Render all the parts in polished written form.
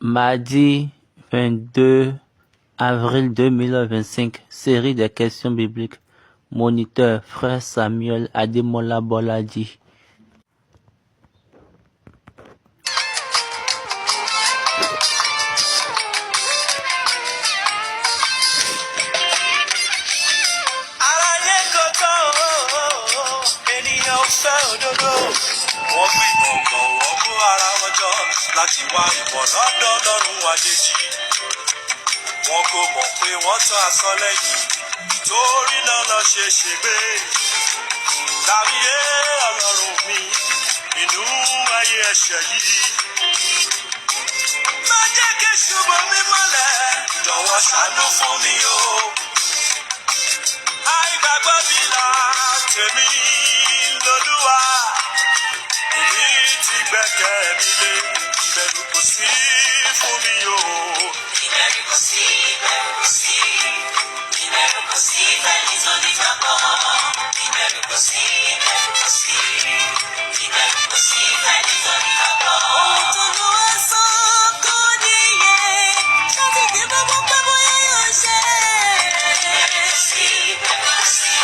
Mardi 22 avril 2025, série des questions bibliques. Moniteur, frère Samuel Ademola Boladi. Wọ́n fi gbọ̀ngàn wọ́n kó ara wọn jọ láti wá ìbọn lọ́dọ̀ Ọlọ́run àjèjì. Wọn kò mọ̀ pé wọ́n tán asán lẹ́yìn, torí náà lọ ṣe ṣègbé. Dàbíyé Ọlọ́run mi nínú ayé ẹ̀ṣẹ̀ yìí. Má jẹ́ kí ṣubú mi mọ́lẹ̀, jọ̀wọ́ ṣàánú fún mi o. Àìgbàgbọ́ mi là tèmi lolúwa. Èmi ti gbẹ́kẹ̀ mi lé, ìbẹ̀rù kò sí fún mi o. Ìbẹ̀rù kò sí, ìbẹ̀rù kò sí. Ìbẹ̀rù kò sí fẹ́ni tó ní gbàgbọ́. Ìbẹ̀rù kò sí, ìbẹ̀rù kò sí. Ìbẹ̀rù kò sí fẹ́ni tó ní gbàgbọ́. Ohun tó lù wá sàn kò níye, ṣáàtì tí gbogbo pẹ́ bóyá yóò ṣe. Ìbẹ̀rù kò sí, ìbẹ̀rù kò sí.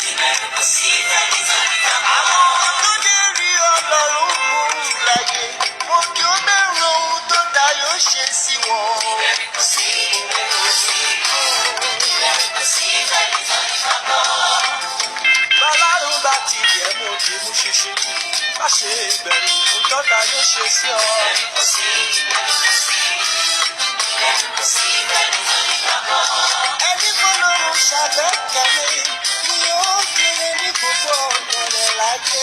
Ìbẹ̀rù kò sí fẹ́ni tó ní gbàgbọ́. Àwọn tó dé rí Ọlọ́run mú láyé, mo kí ó bẹ̀rù ohun tó dá yóò ṣe sí wọn. Ìbẹ̀rù kò sí, ìbẹ̀rù kò sí. Ìbẹ̀rù kò sí fẹ́ni tó ní gbàgbọ́. Bọ́lárùn bá ti yẹ̀ mú di mú ṣinṣin, má ṣe bẹ̀rù ohun tó dá yóò ṣe sí ọ. Ìbẹ̀rù kò sí, ìbẹ̀rù kò sí. Ìbẹ̀rù kò sí fẹ́ni tó ní gbàgbọ́. Ẹni fọlọ́run ṣàgbẹ́kẹ̀lé ni yóò kéré ní gbogbo ọ̀nà rẹ̀ láyé.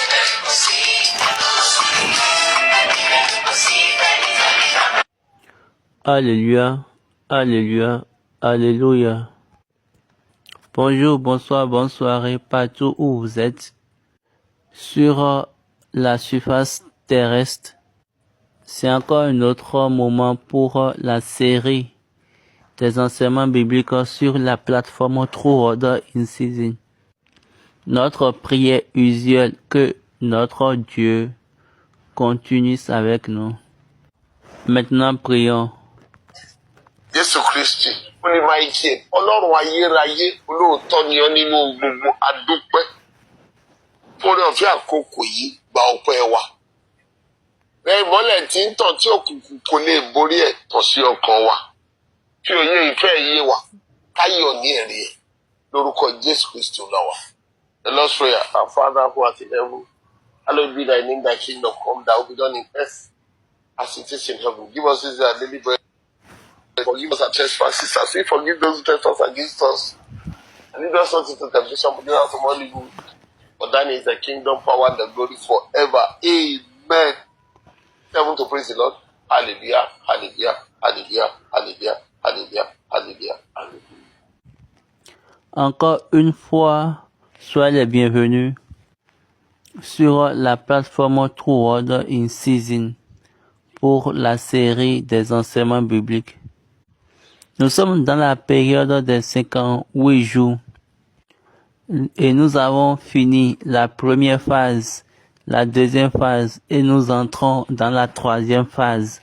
Ìbẹ̀rù kò sí, ìbẹ̀rù kò sí. Ìbẹ̀rù kò sí fẹ́ni tó ní gbàgbọ́. Alléluia, Alléluia, Alléluia. Bonjour, bonsoir, bonsoir, partout où vous êtes. Sur la surface terrestre, c'est encore un autre moment pour la série des enseignements bibliques sur la plateforme True Order in Season. Notre prière usuelle que notre Dieu continue avec nous. Maintenant, prions. Jésù Kristi, ó ní máa jẹ Ọlọ́run ayérayé olóòótọ́ ni ọ́ nínú gbogbo adúpẹ́. Fúnni ọ̀fẹ́ àkókò yìí gba ọpẹ́ wa. Bẹ́ẹ̀ ìmọ́lẹ̀ tí ń tàn tí òkùnkùn kò lè borí ẹ̀ tàn sí ọkàn wa. Fi òye ìfẹ́ yé wa, káyọ̀ ní ẹ̀rí ẹ̀ lórúkọ Jésù Kristi Olúwa. The Lord's Prayer, our Father who art in heaven, hallowed be thy name, thy kingdom come, thy will be done in earth as it is in heaven. Give us this day our daily bread. Forgive us our trespasses as we forgive those who trespass against us. And lead us not into temptation, but deliver us from all evil. For thine is the kingdom, power, and the glory forever. Amen. Heaven to praise the Lord. Hallelujah, hallelujah, hallelujah, hallelujah, hallelujah, hallelujah, hallelujah. Encore une fois, soyez les bienvenus sur la plateforme True Order in Season pour la série des enseignements bibliques. Nous sommes dans la période des 58 jours et nous avons fini la première phase, la deuxième phase et nous entrons dans la troisième phase.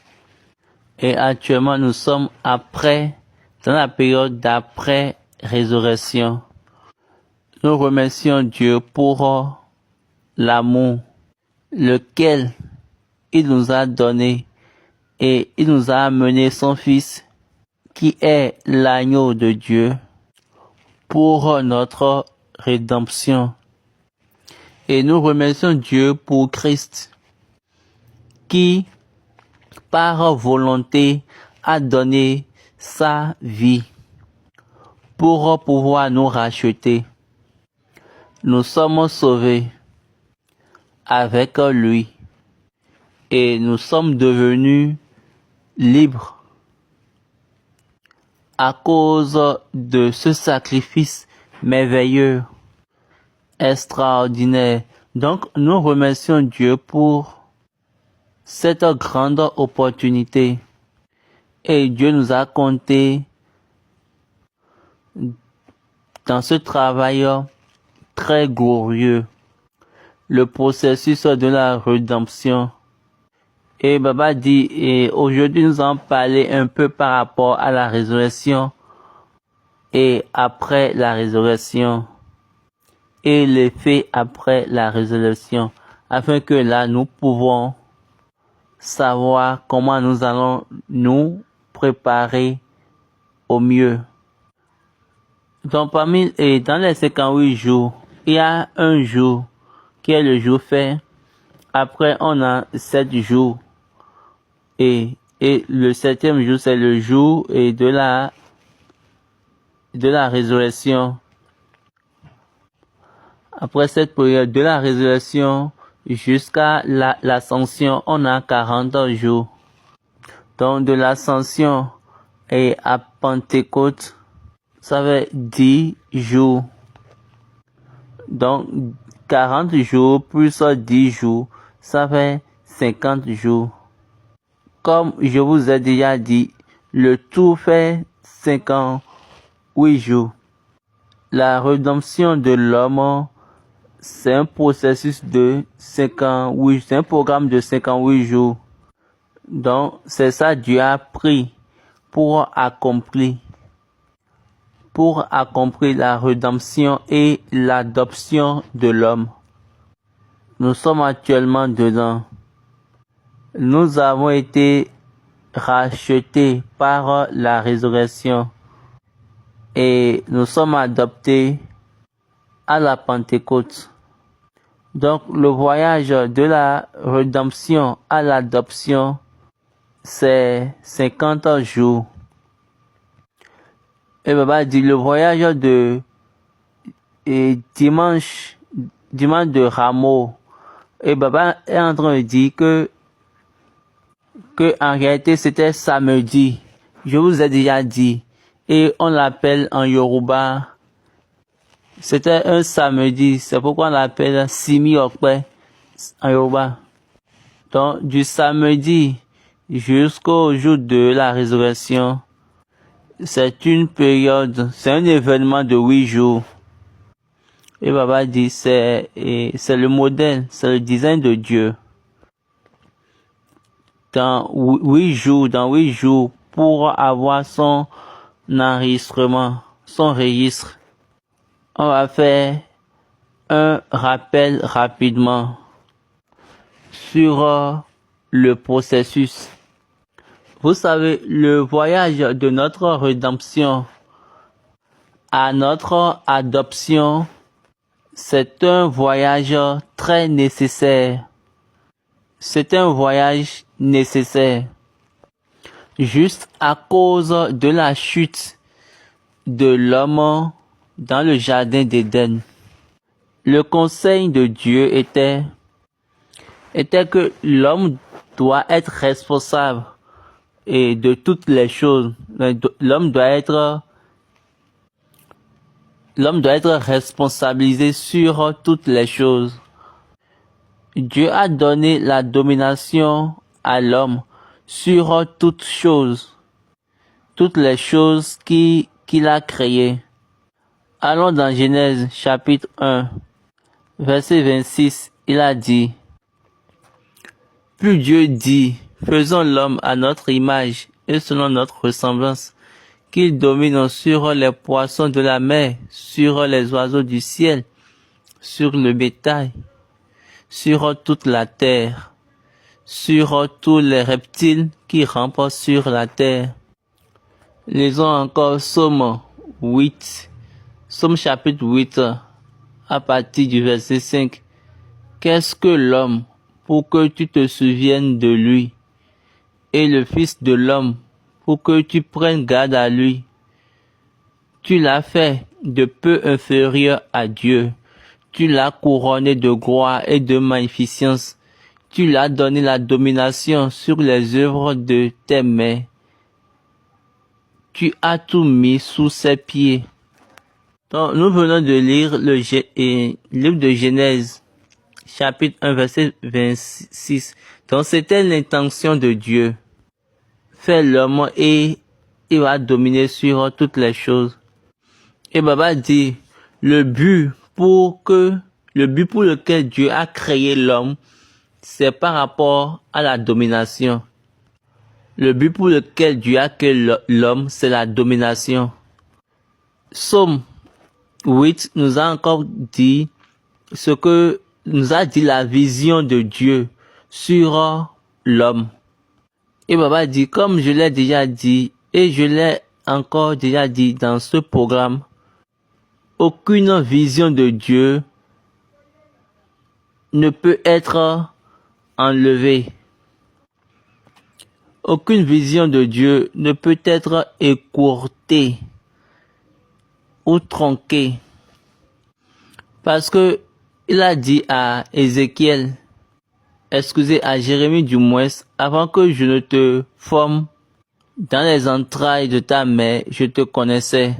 Et actuellement nous sommes dans la période d'après résurrection. Nous remercions Dieu pour l'amour, lequel il nous a donné et il nous a amené son Fils qui est l'agneau de Dieu pour notre rédemption. Et nous remercions Dieu pour Christ qui, par volonté, a donné sa vie pour pouvoir nous racheter. Nous sommes sauvés avec lui et nous sommes devenus libres à cause de ce sacrifice merveilleux, extraordinaire. Donc, nous remercions Dieu pour cette grande opportunité. Et Dieu nous a compté dans ce travail très glorieux, le processus de la rédemption. Et Baba dit, et aujourd'hui nous allons parler un peu par rapport à la résurrection et après la résurrection et les faits après la résurrection, afin que là nous pouvons savoir comment nous allons nous préparer au mieux. Donc dans les 58 jours, il y a un jour qui est le jour fait. Après on a 7 jours et le 7e jour c'est le jour de la résurrection. Après cette période de la résurrection jusqu'à l'ascension, on a 40 jours. Donc de l'ascension et à Pentecôte, ça fait 10 jours. Donc 40 jours plus 10 jours, ça fait 50 jours. Comme je vous ai déjà dit, le tout fait 58 jours. La rédemption de l'homme, c'est un processus de 58, c'est un programme de 58 jours. Donc, c'est ça Dieu a pris pour accomplir la rédemption et l'adoption de l'homme. Nous sommes actuellement dedans. Nous avons été rachetés par la résurrection et nous sommes adoptés à la Pentecôte. Donc, le voyage de la rédemption à l'adoption, c'est 50 jours. Et Baba dit le voyage de dimanche de Rameau. Et Baba est en train de dire que en réalité c'était samedi. Je vous ai déjà dit. Et on l'appelle en Yoruba. C'était un samedi. C'est pourquoi on l'appelle Simi Okpe en Yoruba. Donc du samedi jusqu'au jour de la résurrection, c'est une période, c'est un événement de 8 jours. Et Baba dit c'est le modèle, c'est le design de Dieu. Dans 8 jours, pour avoir son enregistrement, son registre, on va faire un rappel rapidement sur le processus. Vous savez, le voyage de notre rédemption à notre adoption, c'est un voyage très nécessaire. C'est un voyage nécessaire. Juste à cause de la chute de l'homme dans le jardin d'Éden. Le conseil de Dieu était que l'homme doit être responsable et de toutes les choses. L'homme doit être responsabilisé sur toutes les choses. Dieu a donné la domination à l'homme sur toutes choses, toutes les choses qu'il a créées. Allons dans Genèse chapitre 1, verset 26, il a dit, « Puis Dieu dit, faisons l'homme à notre image et selon notre ressemblance, qu'il domine sur les poissons de la mer, sur les oiseaux du ciel, sur le bétail, sur toute la terre, sur tous les reptiles qui rampent sur la terre. » Lisons encore Psaume chapitre 8, à partir du verset 5. « Qu'est-ce que l'homme pour que tu te souviennes de lui, et le Fils de l'homme pour que tu prennes garde à lui? Tu l'as fait de peu inférieur à Dieu. Tu l'as couronné de gloire et de magnificence. Tu lui as donné la domination sur les œuvres de tes mains. Tu as tout mis sous ses pieds. » Donc, nous venons de lire le livre de Genèse, chapitre 1, verset 26. Donc, c'était l'intention de Dieu. Faire l'homme et il va dominer sur toutes les choses. Et Baba dit, le but pour lequel Dieu a créé l'homme, c'est par rapport à la domination. Le but pour lequel Dieu a créé l'homme, c'est la domination. Psaume 8 nous a encore dit ce que nous a dit la vision de Dieu sur l'homme. Et Baba dit, comme je l'ai déjà dit, et je l'ai encore déjà dit dans ce programme, aucune vision de Dieu ne peut être enlevée. Aucune vision de Dieu ne peut être écourtée ou tronquée. Parce que il a dit à Ézéchiel, à Jérémie du moins, avant que je ne te forme dans les entrailles de ta mère, je te connaissais.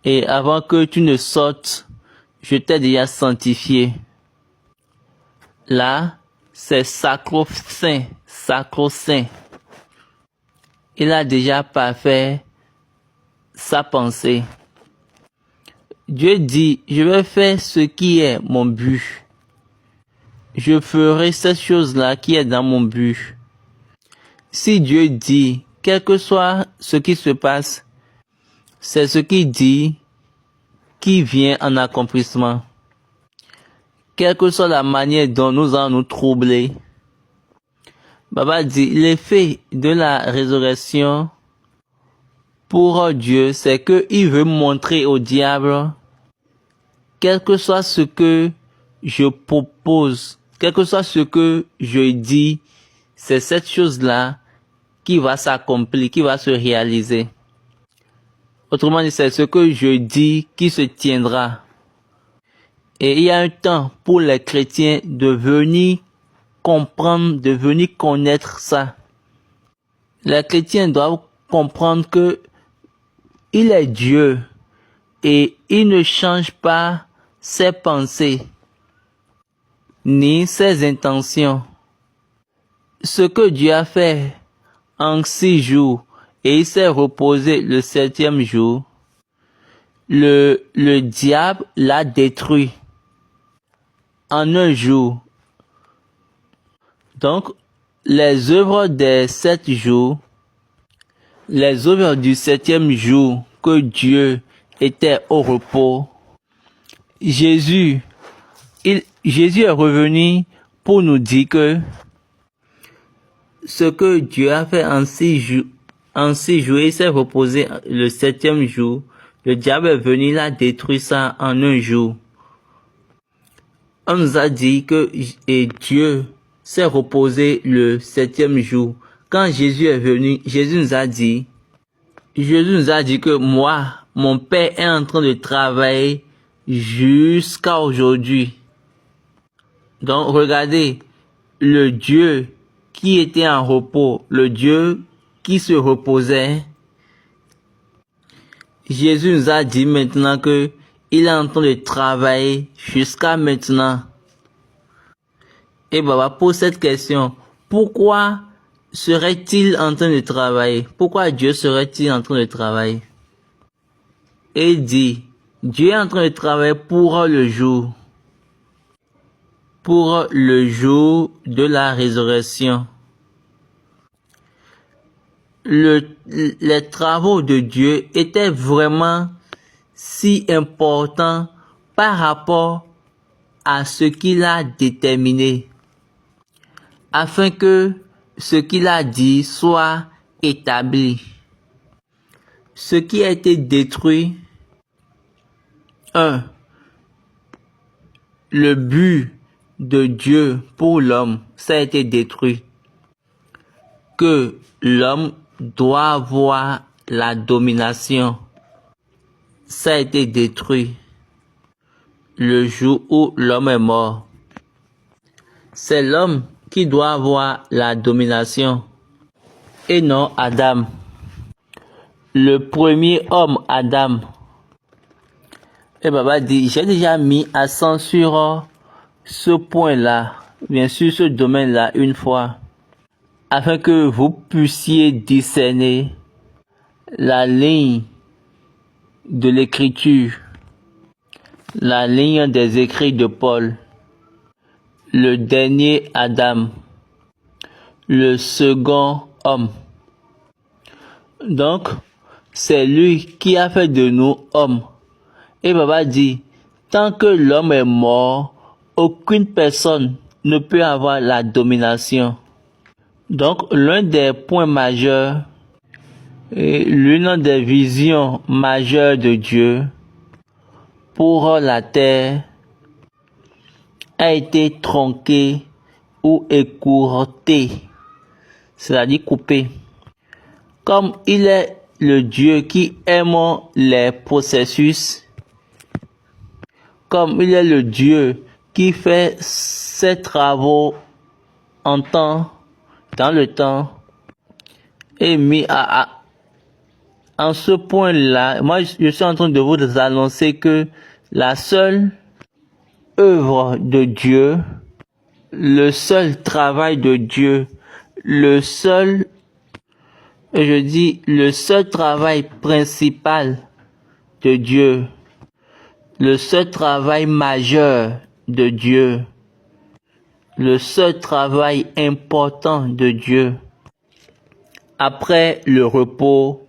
Et avant que tu ne sortes, je t'ai déjà sanctifié. Là, c'est sacro-saint, sacro-saint. Il a déjà parfait sa pensée. Dieu dit, je vais faire ce qui est mon but. Je ferai cette chose-là qui est dans mon but. Si Dieu dit, quel que soit ce qui se passe, c'est ce qu'il dit qui vient en accomplissement. Quelle que soit la manière dont nous allons nous troubler, Baba dit, l'effet de la résurrection pour Dieu, c'est qu'il veut montrer au diable, quel que soit ce que je propose, quel que soit ce que je dis, c'est cette chose-là qui va s'accomplir, qui va se réaliser. Autrement dit, c'est ce que je dis qui se tiendra. Et il y a un temps pour les chrétiens de venir comprendre, de venir connaître ça. Les chrétiens doivent comprendre que il est Dieu et il ne change pas ses pensées ni ses intentions. Ce que Dieu a fait en 6 jours et il s'est reposé le 7e jour, le diable l'a détruit en un jour. Donc, les œuvres des 7 jours, les œuvres du 7e jour que Dieu était au repos, Jésus est revenu pour nous dire que ce que Dieu a fait en 6 jours, il s'est reposé le 7e jour, le diable est venu, il a détruit ça en un jour. On nous a dit que Dieu s'est reposé le 7e jour. Quand Jésus est venu, Jésus nous a dit que moi, mon Père est en train de travailler jusqu'à aujourd'hui. Donc regardez, le Dieu qui était en repos, le Dieu qui se reposait, Jésus nous a dit maintenant que il est en train de travailler jusqu'à maintenant. Et Baba pose cette question, pourquoi serait-il en train de travailler? Pourquoi Dieu serait-il en train de travailler? Et il dit, Dieu est en train de travailler pour le jour de la résurrection. Les travaux de Dieu étaient vraiment si importants par rapport à ce qu'il a déterminé, afin que ce qu'il a dit soit établi. Ce qui a été détruit, le but de Dieu pour l'homme, ça a été détruit. Que l'homme doit avoir la domination, ça a été détruit. Le jour où l'homme est mort, c'est l'homme qui doit avoir la domination et non Adam. Le premier homme, Adam. Et Baba dit, j'ai déjà mis accent sur ce point-là, bien sûr ce domaine-là une fois, afin que vous puissiez discerner la ligne de l'écriture, la ligne des écrits de Paul. le dernier Adam, le second homme. Donc, c'est lui qui a fait de nous hommes. Et Baba dit, tant que l'homme est mort, aucune personne ne peut avoir la domination. Donc, l'un des points majeurs et l'une des visions majeures de Dieu pour la terre a été tronquée ou écourtée, c'est-à-dire coupée. Comme il est le Dieu qui aime les processus, comme il est le Dieu qui fait ses travaux en temps, dans le temps, et mis en ce point-là, moi je suis en train de vous annoncer que la seule œuvre de Dieu, le seul travail de Dieu, le seul travail principal de Dieu, le seul travail majeur de Dieu, le seul travail important de Dieu, après le repos,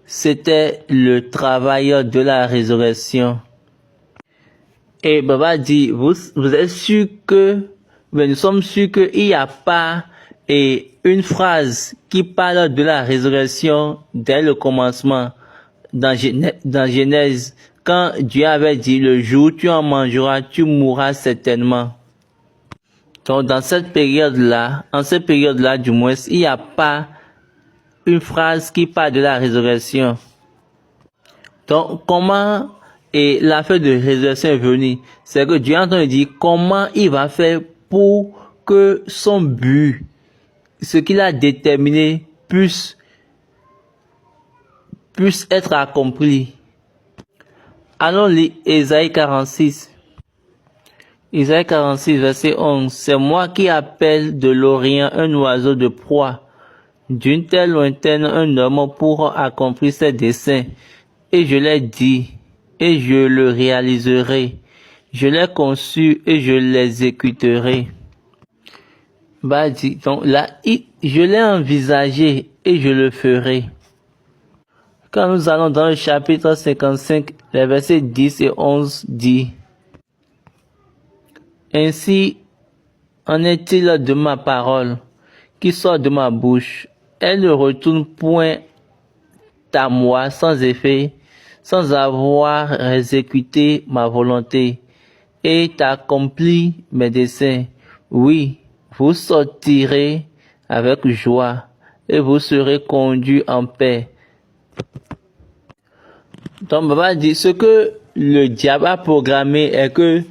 c'était le travail de la résurrection. Et Baba dit, vous êtes sûr que, nous sommes sûrs qu'il n'y a pas une phrase qui parle de la résurrection dès le commencement, dans Genèse, quand Dieu avait dit, le jour où tu en mangeras, tu mourras certainement. Donc, en cette période-là du moins, il n'y a pas une phrase qui parle de la résurrection. Donc, comment l'affaire de résurrection est venue? C'est que Dieu est en train de dire comment il va faire pour que son but, ce qu'il a déterminé, puisse être accompli. Allons lire Ésaïe 46. Ésaïe 46, verset 11. C'est moi qui appelle de l'Orient un oiseau de proie, d'une terre lointaine un homme pour accomplir ses desseins. Et je l'ai dit, et je le réaliserai. Je l'ai conçu et je l'exécuterai. Bah dit, donc là, je l'ai envisagé et je le ferai. Quand nous allons dans le chapitre 55, les versets 10 et 11 dit, ainsi en est-il de ma parole qui sort de ma bouche. Elle ne retourne point à moi sans effet, sans avoir exécuté ma volonté et accompli mes desseins. Oui, vous sortirez avec joie et vous serez conduits en paix. Donc, Baba dit, ce que le diable a programmé est que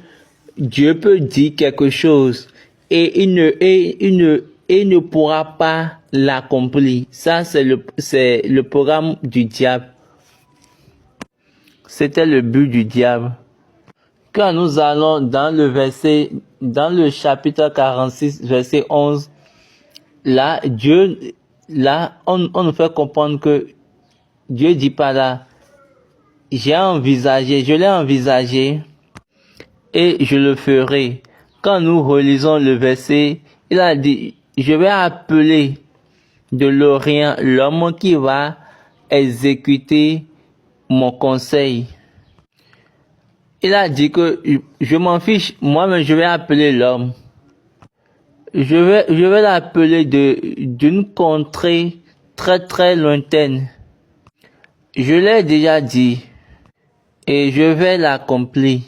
Dieu peut dire quelque chose et il ne pourra pas l'accomplir. Ça, c'est le programme du diable. C'était le but du diable. Quand nous allons dans le chapitre 46, verset 11, là, on nous fait comprendre que Dieu dit pas là, je l'ai envisagé et je le ferai. Quand nous relisons le verset, il a dit, je vais appeler de l'Orient l'homme qui va exécuter mon conseil. Il a dit que je m'en fiche, moi-même je vais appeler l'homme. Je vais l'appeler d'une contrée très très lointaine. Je l'ai déjà dit et je vais l'accomplir.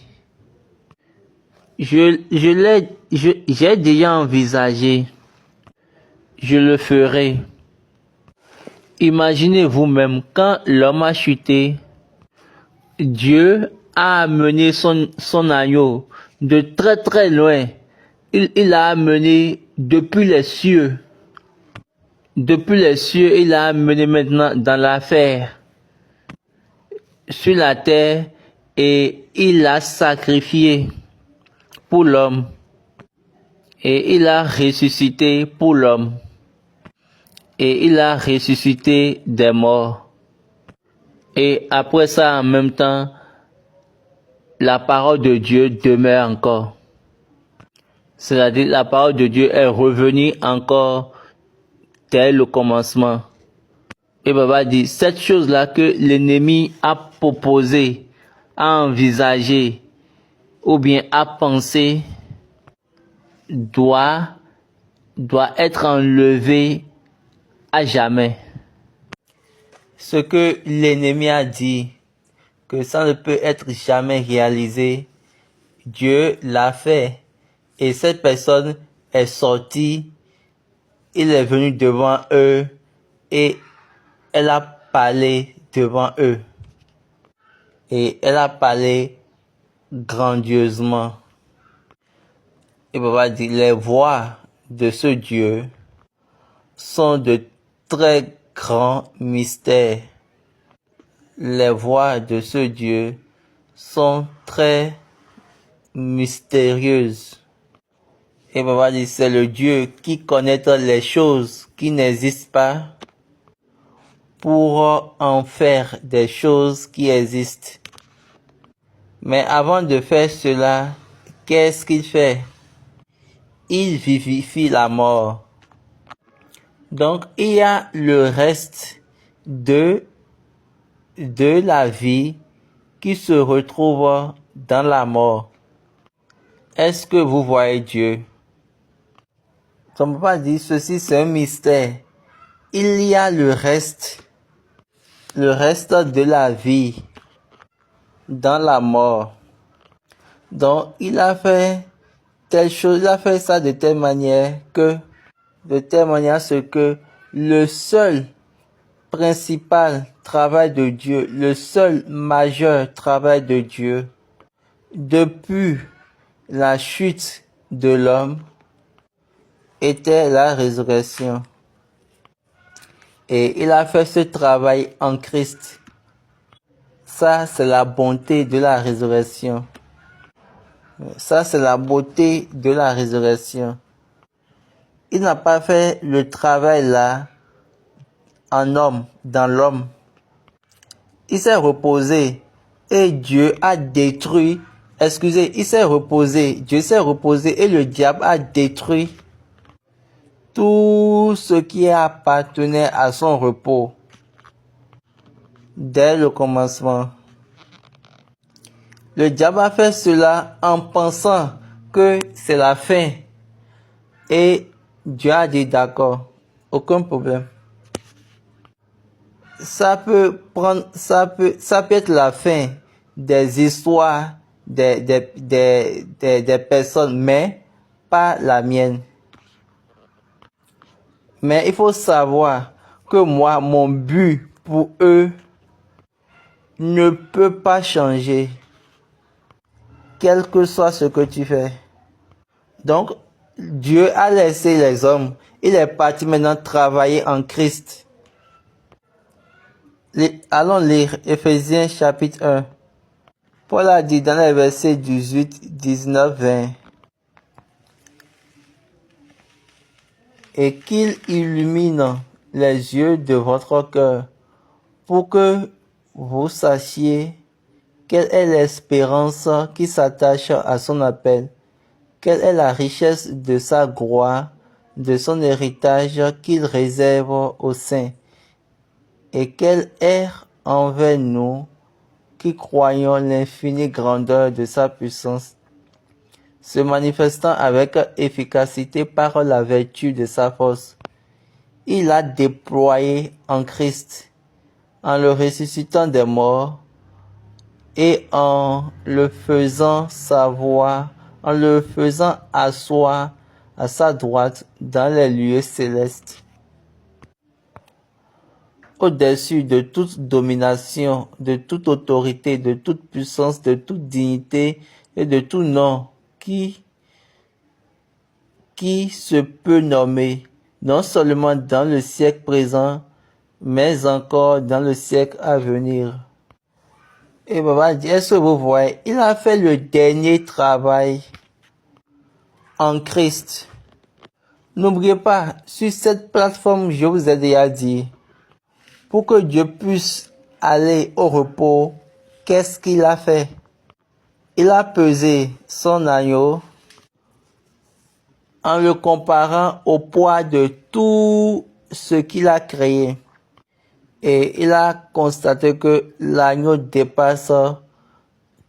J'ai déjà envisagé. Je le ferai. Imaginez vous-même, quand l'homme a chuté, Dieu a amené son agneau de très très loin. Il l'a amené depuis les cieux. Depuis les cieux, il l'a amené maintenant dans l'affaire, sur la terre, et il l'a sacrifié pour l'homme. Et il a ressuscité pour l'homme. Et il a ressuscité des morts. Et après ça, en même temps, la parole de Dieu demeure encore. C'est-à-dire la parole de Dieu est revenue encore tel le commencement. Et Baba dit, cette chose-là que l'ennemi a proposée, a envisagée, ou bien a pensé, doit être enlevée à jamais. Ce que l'ennemi a dit, que ça ne peut être jamais réalisé, Dieu l'a fait. Et cette personne est sortie, il est venu devant eux et elle a parlé devant eux. Et elle a parlé grandiosement. Et Baba dit, les voies de ce Dieu sont de très grands mystères. Les voies de ce Dieu sont très mystérieuses. Et Baba dit, c'est le Dieu qui connaît les choses qui n'existent pas pour en faire des choses qui existent. Mais avant de faire cela, qu'est-ce qu'il fait? Il vivifie la mort. Donc, il y a le reste de la vie qui se retrouve dans la mort. Est-ce que vous voyez Dieu? On ne peut pas dire ceci, c'est un mystère. Il y a le reste de la vie dans la mort. Donc, il a fait telle chose, il a fait ça de telle manière à ce que le seul principal travail de Dieu, le seul majeur travail de Dieu, depuis la chute de l'homme, était la résurrection. Et il a fait ce travail en Christ. Ça, c'est la bonté de la résurrection. Ça, c'est la beauté de la résurrection. Il n'a pas fait le travail là en homme, dans l'homme. Il s'est reposé et Dieu a détruit. Il s'est reposé. Dieu s'est reposé et le diable a détruit tout ce qui appartenait à son repos dès le commencement. Le diable a fait cela en pensant que c'est la fin. Et Dieu a dit d'accord, aucun problème. Ça peut être la fin des histoires des personnes, mais pas la mienne. Mais il faut savoir que moi, mon but pour eux ne peut pas changer, quel que soit ce que tu fais. Donc, Dieu a laissé les hommes. Il est parti maintenant travailler en Christ. Allons lire Éphésiens chapitre 1. Paul a dit dans les versets 18, 19, 20. Et qu'il illumine les yeux de votre cœur pour que vous sachiez quelle est l'espérance qui s'attache à son appel, quelle est la richesse de sa gloire, de son héritage qu'il réserve aux saints, et quelle est envers nous qui croyons l'infinie grandeur de sa puissance, se manifestant avec efficacité par la vertu de sa force. Il a déployé en Christ, en le ressuscitant des morts et en le faisant asseoir à sa droite dans les lieux célestes, au-dessus de toute domination, de toute autorité, de toute puissance, de toute dignité et de tout nom qui se peut nommer, non seulement dans le siècle présent, mais encore dans le siècle à venir. Et Baba dit, est-ce que vous voyez, il a fait le dernier travail en Christ. N'oubliez pas, sur cette plateforme, je vous ai déjà dit, pour que Dieu puisse aller au repos, qu'est-ce qu'il a fait? Il a pesé son agneau en le comparant au poids de tout ce qu'il a créé. Et il a constaté que l'agneau dépasse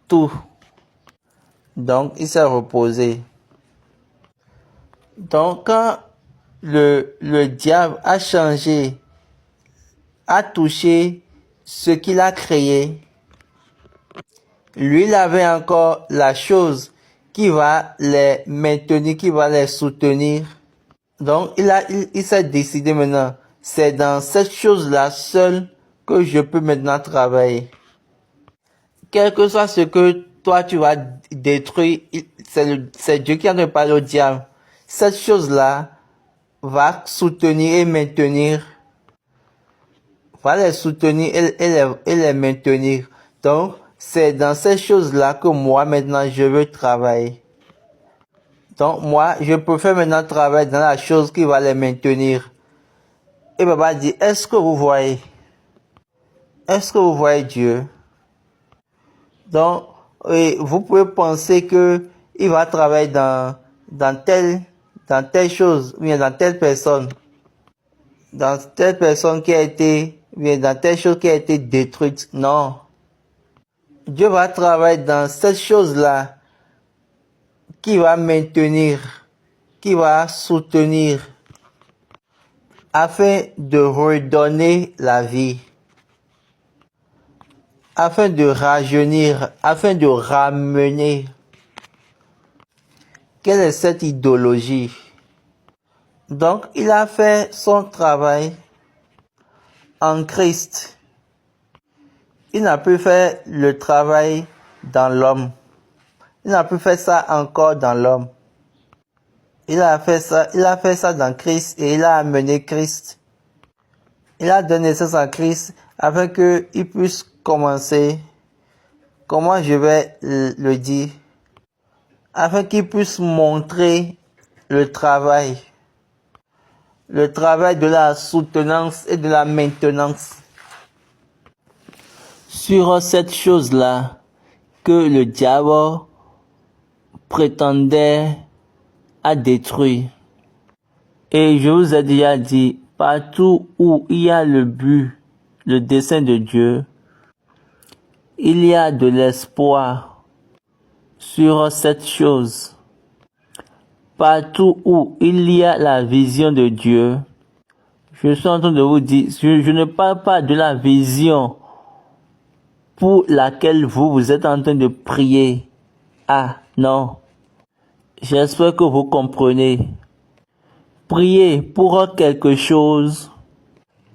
tout. Donc, il s'est reposé. Donc, quand le diable a changé, a touché ce qu'il a créé, lui, il avait encore la chose qui va les maintenir, qui va les soutenir. Donc, il s'est décidé maintenant, c'est dans cette chose-là seule que je peux maintenant travailler. Quel que soit ce que toi tu vas détruire, c'est Dieu qui a de parler au diable. Cette chose-là va soutenir et maintenir, va les soutenir et les maintenir. Donc, c'est dans ces choses-là que moi maintenant je veux travailler. Donc, moi, je préfère maintenant travailler dans la chose qui va les maintenir. Et Papa dit, est-ce que vous voyez? Est-ce que vous voyez Dieu? Donc, vous pouvez penser que il va travailler dans telle chose, ou bien dans telle personne. Dans telle personne qui a été, ou bien dans telle chose qui a été détruite. Non. Dieu va travailler dans cette chose-là qui va maintenir, qui va soutenir, afin de redonner la vie, afin de rajeunir, afin de ramener. Quelle est cette idéologie? Donc, il a fait son travail en Christ. Il n'a plus fait le travail dans l'homme. Il n'a plus fait ça encore dans l'homme. Il a fait ça dans Christ et il a amené Christ. Il a donné naissance à Christ afin qu'il puisse commencer, comment je vais le dire, afin qu'il puisse montrer le travail de la soutenance et de la maintenance sur cette chose-là que le diable prétendait à détruire. Et je vous ai déjà dit, partout où il y a le but, le dessein de Dieu, il y a de l'espoir sur cette chose. Partout où il y a la vision de Dieu, je suis en train de vous dire, je ne parle pas de la vision pour laquelle vous êtes en train de prier. Ah, non. J'espère que vous comprenez. Prier pour quelque chose,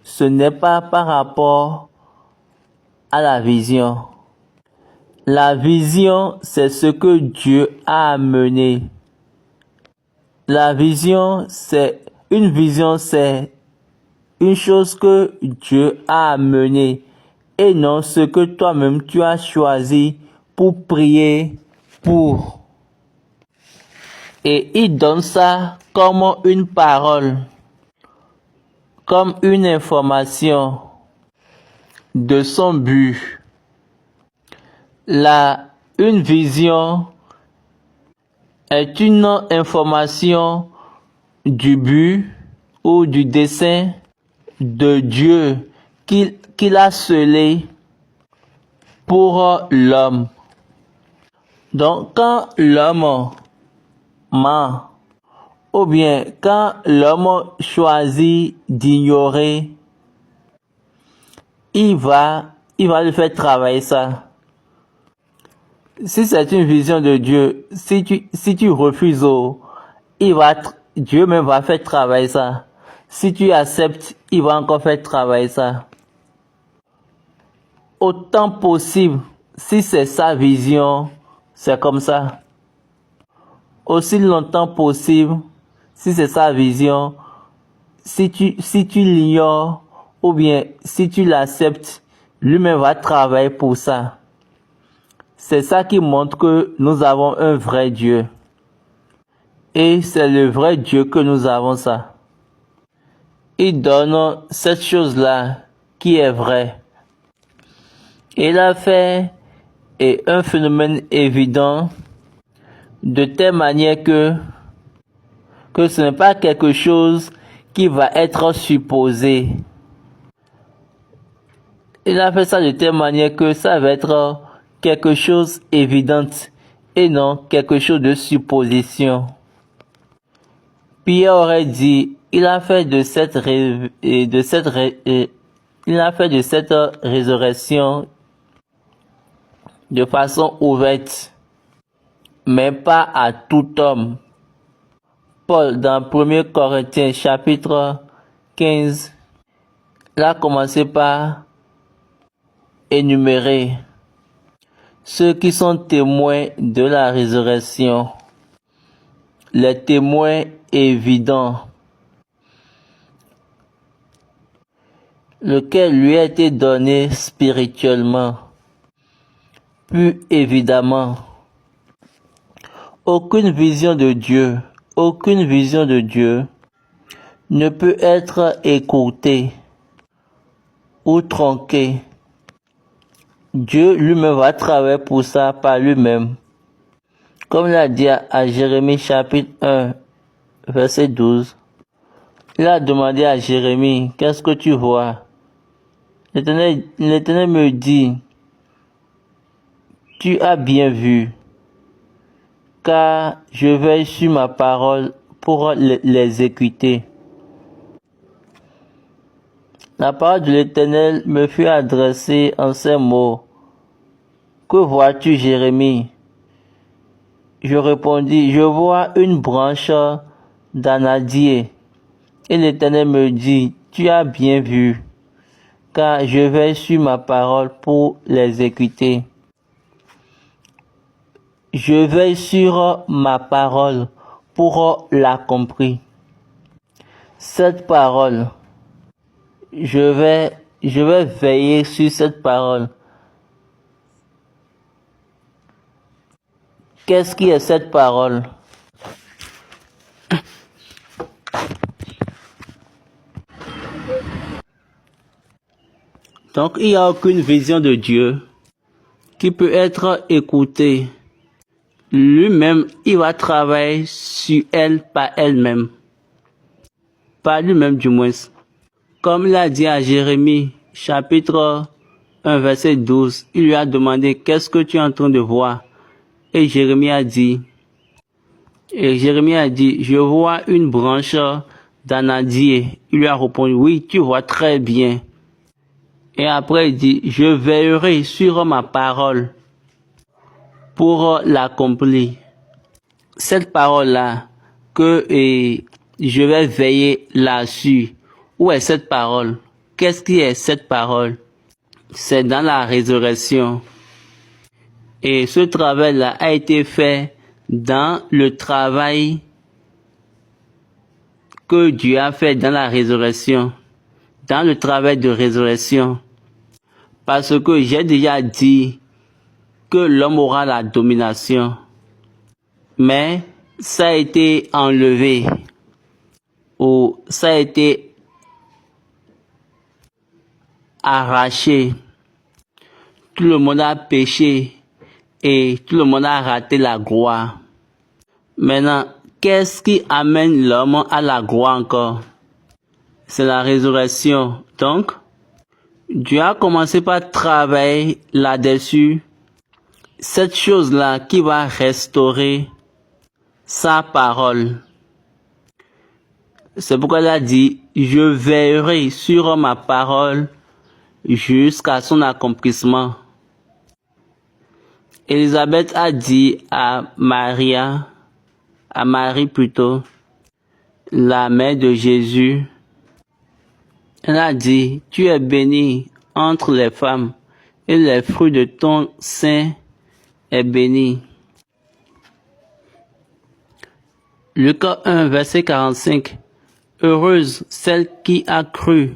ce n'est pas par rapport à la vision. La vision, c'est ce que Dieu a amené. La vision, c'est une chose que Dieu a amené et non ce que toi-même tu as choisi pour prier pour. Et il donne ça comme une parole, comme une information de son but. Une vision est une information du but ou du dessein de Dieu qu'il a scellé pour l'homme. Donc, quand l'homme ment, ou bien quand l'homme choisit d'ignorer, il va lui faire travailler ça. Si c'est une vision de Dieu, si tu refuses, Dieu même va faire travailler ça. Si tu acceptes, il va encore faire travailler ça. Autant possible, si c'est sa vision, c'est comme ça. Aussi longtemps possible, si c'est sa vision, si tu l'ignores, ou bien si tu l'acceptes, lui-même va travailler pour ça. C'est ça qui montre que nous avons un vrai Dieu. Et c'est le vrai Dieu que nous avons ça. Il donne cette chose-là qui est vraie. Il a fait un phénomène évident de telle manière que que ce n'est pas quelque chose qui va être supposé. Il a fait ça de telle manière que ça va être quelque chose d'évident et non quelque chose de supposition. Pierre aurait dit, il a fait de cette résurrection de façon ouverte, mais pas à tout homme. Paul, dans 1 Corinthiens chapitre 15, il a commencé par énumérer ceux qui sont témoins de la résurrection, les témoins évidents, lequel lui a été donné spirituellement. Plus évidemment, aucune vision de Dieu ne peut être écoutée ou tronquée. Dieu lui-même va travailler pour ça par lui-même. Comme il a dit à Jérémie chapitre 1, verset 12, il a demandé à Jérémie, qu'est-ce que tu vois? L'Éternel me dit, tu as bien vu, car je veille sur ma parole pour l'exécuter. La parole de l'Éternel me fut adressée en ces mots. Que vois-tu, Jérémie? Je répondis, je vois une branche d'anadier. Et l'Éternel me dit, tu as bien vu, car je veille sur ma parole pour l'exécuter. Je veille sur ma parole pour l'accomplir. Cette parole, je vais veiller sur cette parole. Qu'est-ce qui est cette parole? Donc, il n'y a aucune vision de Dieu qui peut être écoutée. Lui-même, il va travailler sur elle par elle-même. Par lui-même du moins. Comme il a dit à Jérémie, chapitre 1, verset 12, il lui a demandé, qu'est-ce que tu es en train de voir? Et Jérémie a dit, je vois une branche d'anadier. Il lui a répondu, oui, tu vois très bien. Et après il dit, je veillerai sur ma parole pour l'accomplir. Cette parole-là, que je vais veiller là-dessus. Où est cette parole? Qu'est-ce qui est cette parole? C'est dans la résurrection. Et ce travail-là a été fait dans le travail que Dieu a fait dans la résurrection. Dans le travail de résurrection. Parce que j'ai déjà dit que l'homme aura la domination. Mais ça a été enlevé. Ou ça a été arraché. Tout le monde a péché. Et tout le monde a raté la gloire. Maintenant, qu'est-ce qui amène l'homme à la gloire encore? C'est la résurrection. Donc, Dieu a commencé par travailler là-dessus. Cette chose-là qui va restaurer sa parole. C'est pourquoi il a dit, je veillerai sur ma parole jusqu'à son accomplissement. Élisabeth a dit à Marie plutôt, la mère de Jésus, elle a dit, tu es bénie entre les femmes et le fruit de ton sein est béni. Luc 1, verset 45. Heureuse celle qui a cru,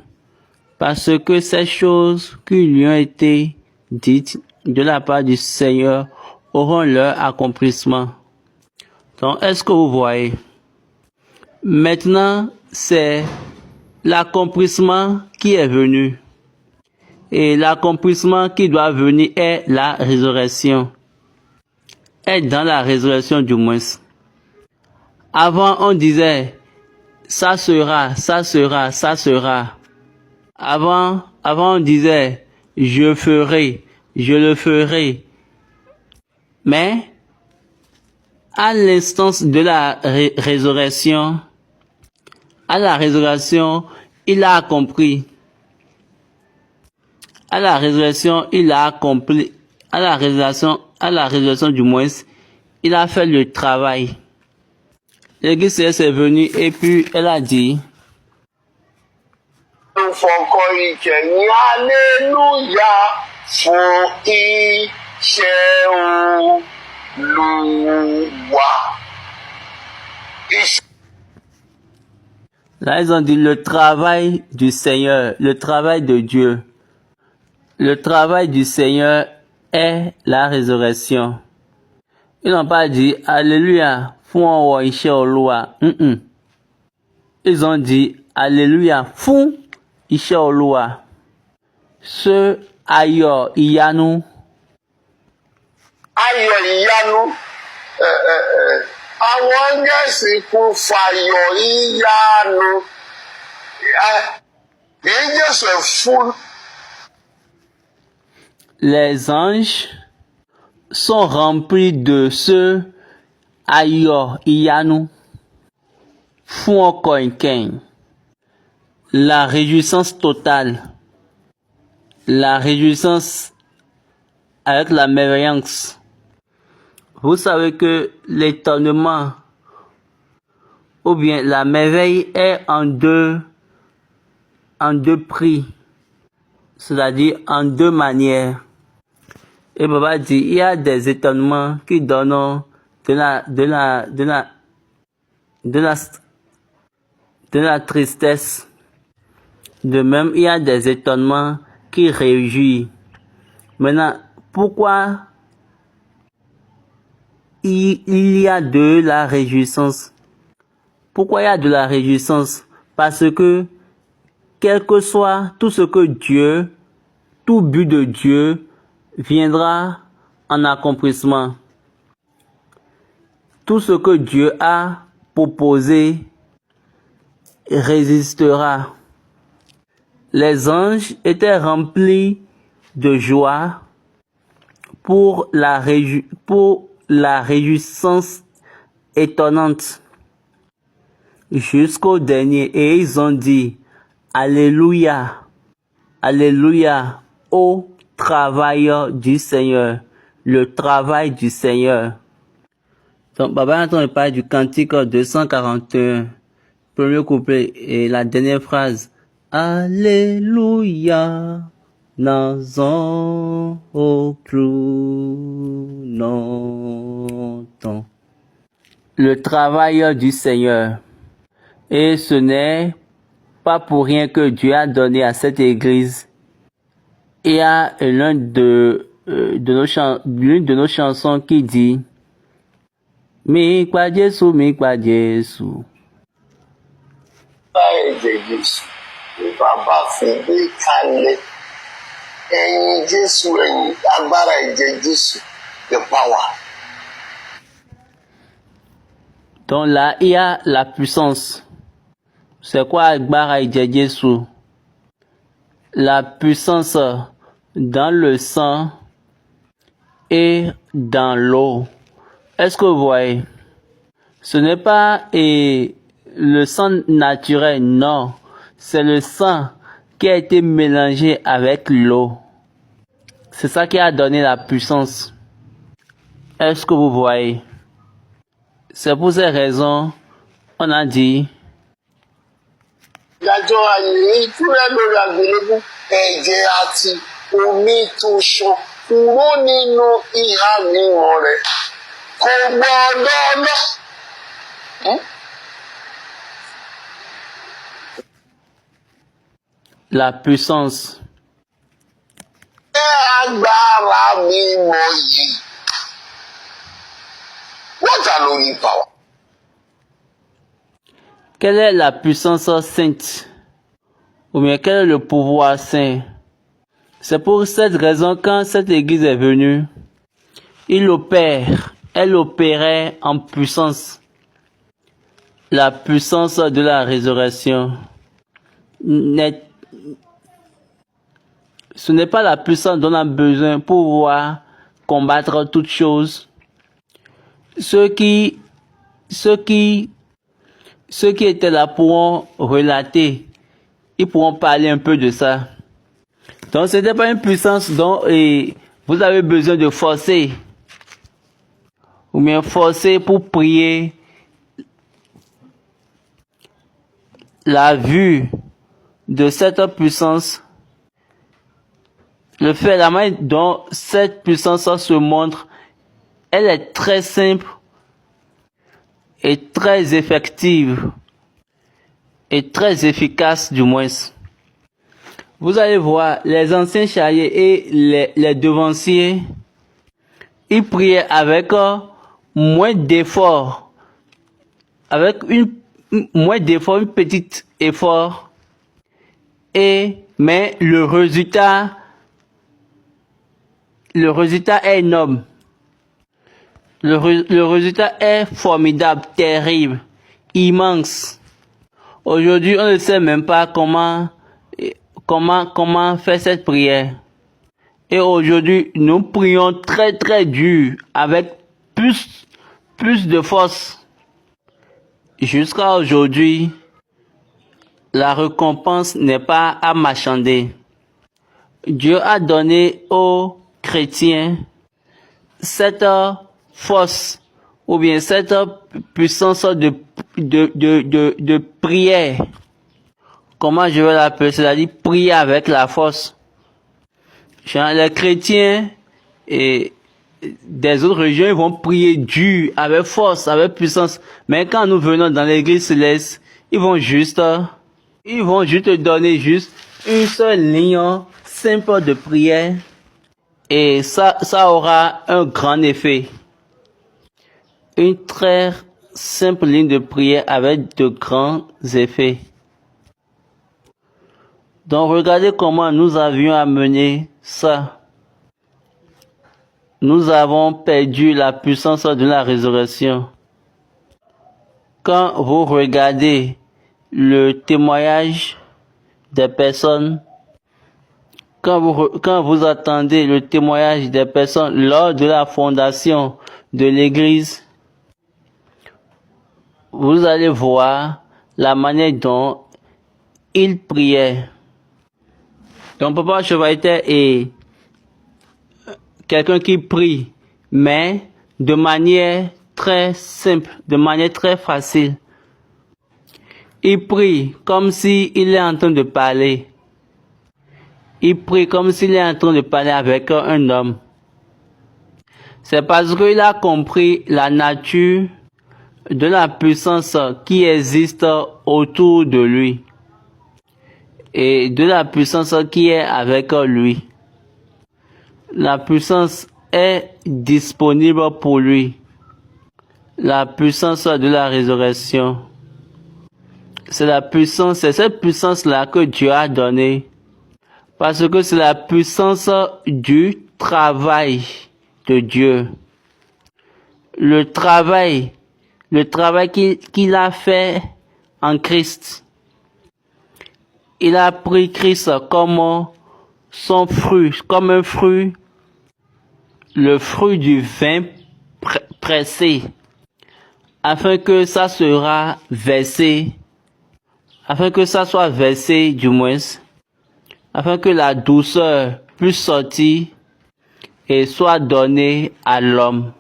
parce que ces choses qui lui ont été dites de la part du Seigneur auront leur accomplissement. Donc, est-ce que vous voyez? Maintenant, c'est l'accomplissement qui est venu. Et l'accomplissement qui doit venir est la résurrection. Est dans la résurrection du moins. Avant, on disait, ça sera, ça sera, ça sera. Avant, on disait, je ferai, je le ferai. Mais, à l'instance de la résurrection, il a compris. À la résurrection, il a accompli. À la résurrection du moins, il a fait le travail. L'église est venue et puis elle a dit, Alléluia fún iṣẹ́ Olúwa. Là, ils ont dit le travail du Seigneur, le travail de Dieu. Le travail du Seigneur est la résurrection. Ils n'ont pas dit Alléluia, fún iṣẹ́ Olúwa. Ils ont dit Alléluia, fún iṣẹ́ Olúwa. Ce ayọ̀ ìyanu. Ayọ̀ ìyanu. Àwọn Gẹ̀ẹ́sì kún fàyọ̀ ìyanu. Jésù fún. Les anges sont remplis de ce ayọ̀ ìyanu. Fún ọkọ̀ ìkẹyìn. La réjouissance totale. La réjouissance avec la merveillance. Vous savez que l'étonnement ou bien la merveille est en deux prix, c'est-à-dire en deux manières. Et Baba dit, il y a des étonnements qui donnent de la tristesse. De même, il y a des étonnements qui réjouissent. Maintenant, pourquoi il y a de la réjouissance? Pourquoi il y a de la réjouissance? Parce que, quel que soit tout ce que Dieu, tout but de Dieu, viendra en accomplissement. Tout ce que Dieu a proposé résistera. Les anges étaient remplis de joie pour la réjouissance étonnante jusqu'au dernier. Et ils ont dit, Alléluia, Alléluia, au travail du Seigneur, le travail du Seigneur. Donc, Baba est en train de parler du cantique 241, premier couplet et la dernière phrase. Alléluia, nazon au longtemps. Le travail du Seigneur. Et ce n'est pas pour rien que Dieu a donné à cette église. Il y a l'une de nos chansons qui dit Mi kwa Jésù, mi kwa Jésù. Ẹ̀jẹ̀ Jésù ni bàbá fi gbé kalẹ̀. Ẹ̀yin Jésù, ẹ̀yin agbára ẹ̀jẹ̀ Jésù, the power. Donc là, il y a la puissance. C'est quoi agbára ẹ̀jẹ̀ Jésù? La puissance dans le sang et dans l'eau. Est-ce que vous voyez? Ce n'est pas le sang naturel, non. C'est le sang qui a été mélangé avec l'eau. C'est ça qui a donné la puissance. Est-ce que vous voyez? C'est pour ces raisons, on a dit, Ìdájọ́ ayé ìtúrẹ́ lórí àgbélébú ẹ̀jẹ̀ àti omi tó ṣàn kúrò nínú ìhà mímọ́ rẹ̀ kò gbọ́dọ̀ lọ. la puissance. Ẹ agbára mímọ́ yìí. What an holy power. Quelle est la puissance sainte? Ou bien quel est le pouvoir saint? C'est pour cette raison quand cette église est venue, elle opérait en puissance. la puissance de la résurrection. Ce n'est pas la puissance dont on a besoin pour pouvoir combattre toutes choses. Ceux qui étaient là pourront relater, ils pourront parler un peu de ça. Donc ce n'est pas une puissance dont vous avez besoin de forcer, ou bien forcer pour prier. La vue de cette puissance, la manière dont cette puissance se montre, elle est très simple et très effective et très efficace du moins. Vous allez voir, les anciens charriers et les devanciers, ils priaient avec moins d'effort, moins d'effort, un petit effort, mais le résultat est énorme. Le résultat est formidable, terrible, immense. Aujourd'hui, on ne sait même pas comment faire cette prière. Et aujourd'hui, nous prions très très dur, avec plus de force. Jusqu'à aujourd'hui, la récompense n'est pas à marchander. Dieu a donné aux chrétiens cette force, ou bien cette puissance de prière. Comment je vais l'appeler? C'est-à-dire prier avec la force. Les chrétiens et des autres régions, ils vont prier dur, avec force, avec puissance. Mais quand nous venons dans l'église céleste, ils vont juste donner juste une seule ligne simple de prière. Et ça aura un grand effet. Une très simple ligne de prière avec de grands effets. Donc regardez comment nous avions amené ça. Nous avons perdu la puissance de la résurrection. Quand vous regardez le témoignage des personnes, quand vous attendez le témoignage des personnes lors de la fondation de l'église, vous allez voir la manière dont ils priaient. Donc Papa Chevalier est quelqu'un qui prie, mais de manière très simple, de manière très facile. Il prie comme s'il est en train de parler. Il prie comme s'il est en train de parler avec un homme. C'est parce qu'il a compris la nature de la puissance qui existe autour de lui et de la puissance qui est avec lui. La puissance est disponible pour lui. La puissance de la résurrection. C'est cette puissance-là que Dieu a donnée. Parce que c'est la puissance du travail de Dieu. Le travail qu'il a fait en Christ. Il a pris Christ comme son fruit, comme un fruit, le fruit du vin pressé, afin que ça soit versé du moins, afin que la douceur puisse sortir et soit donnée à l'homme.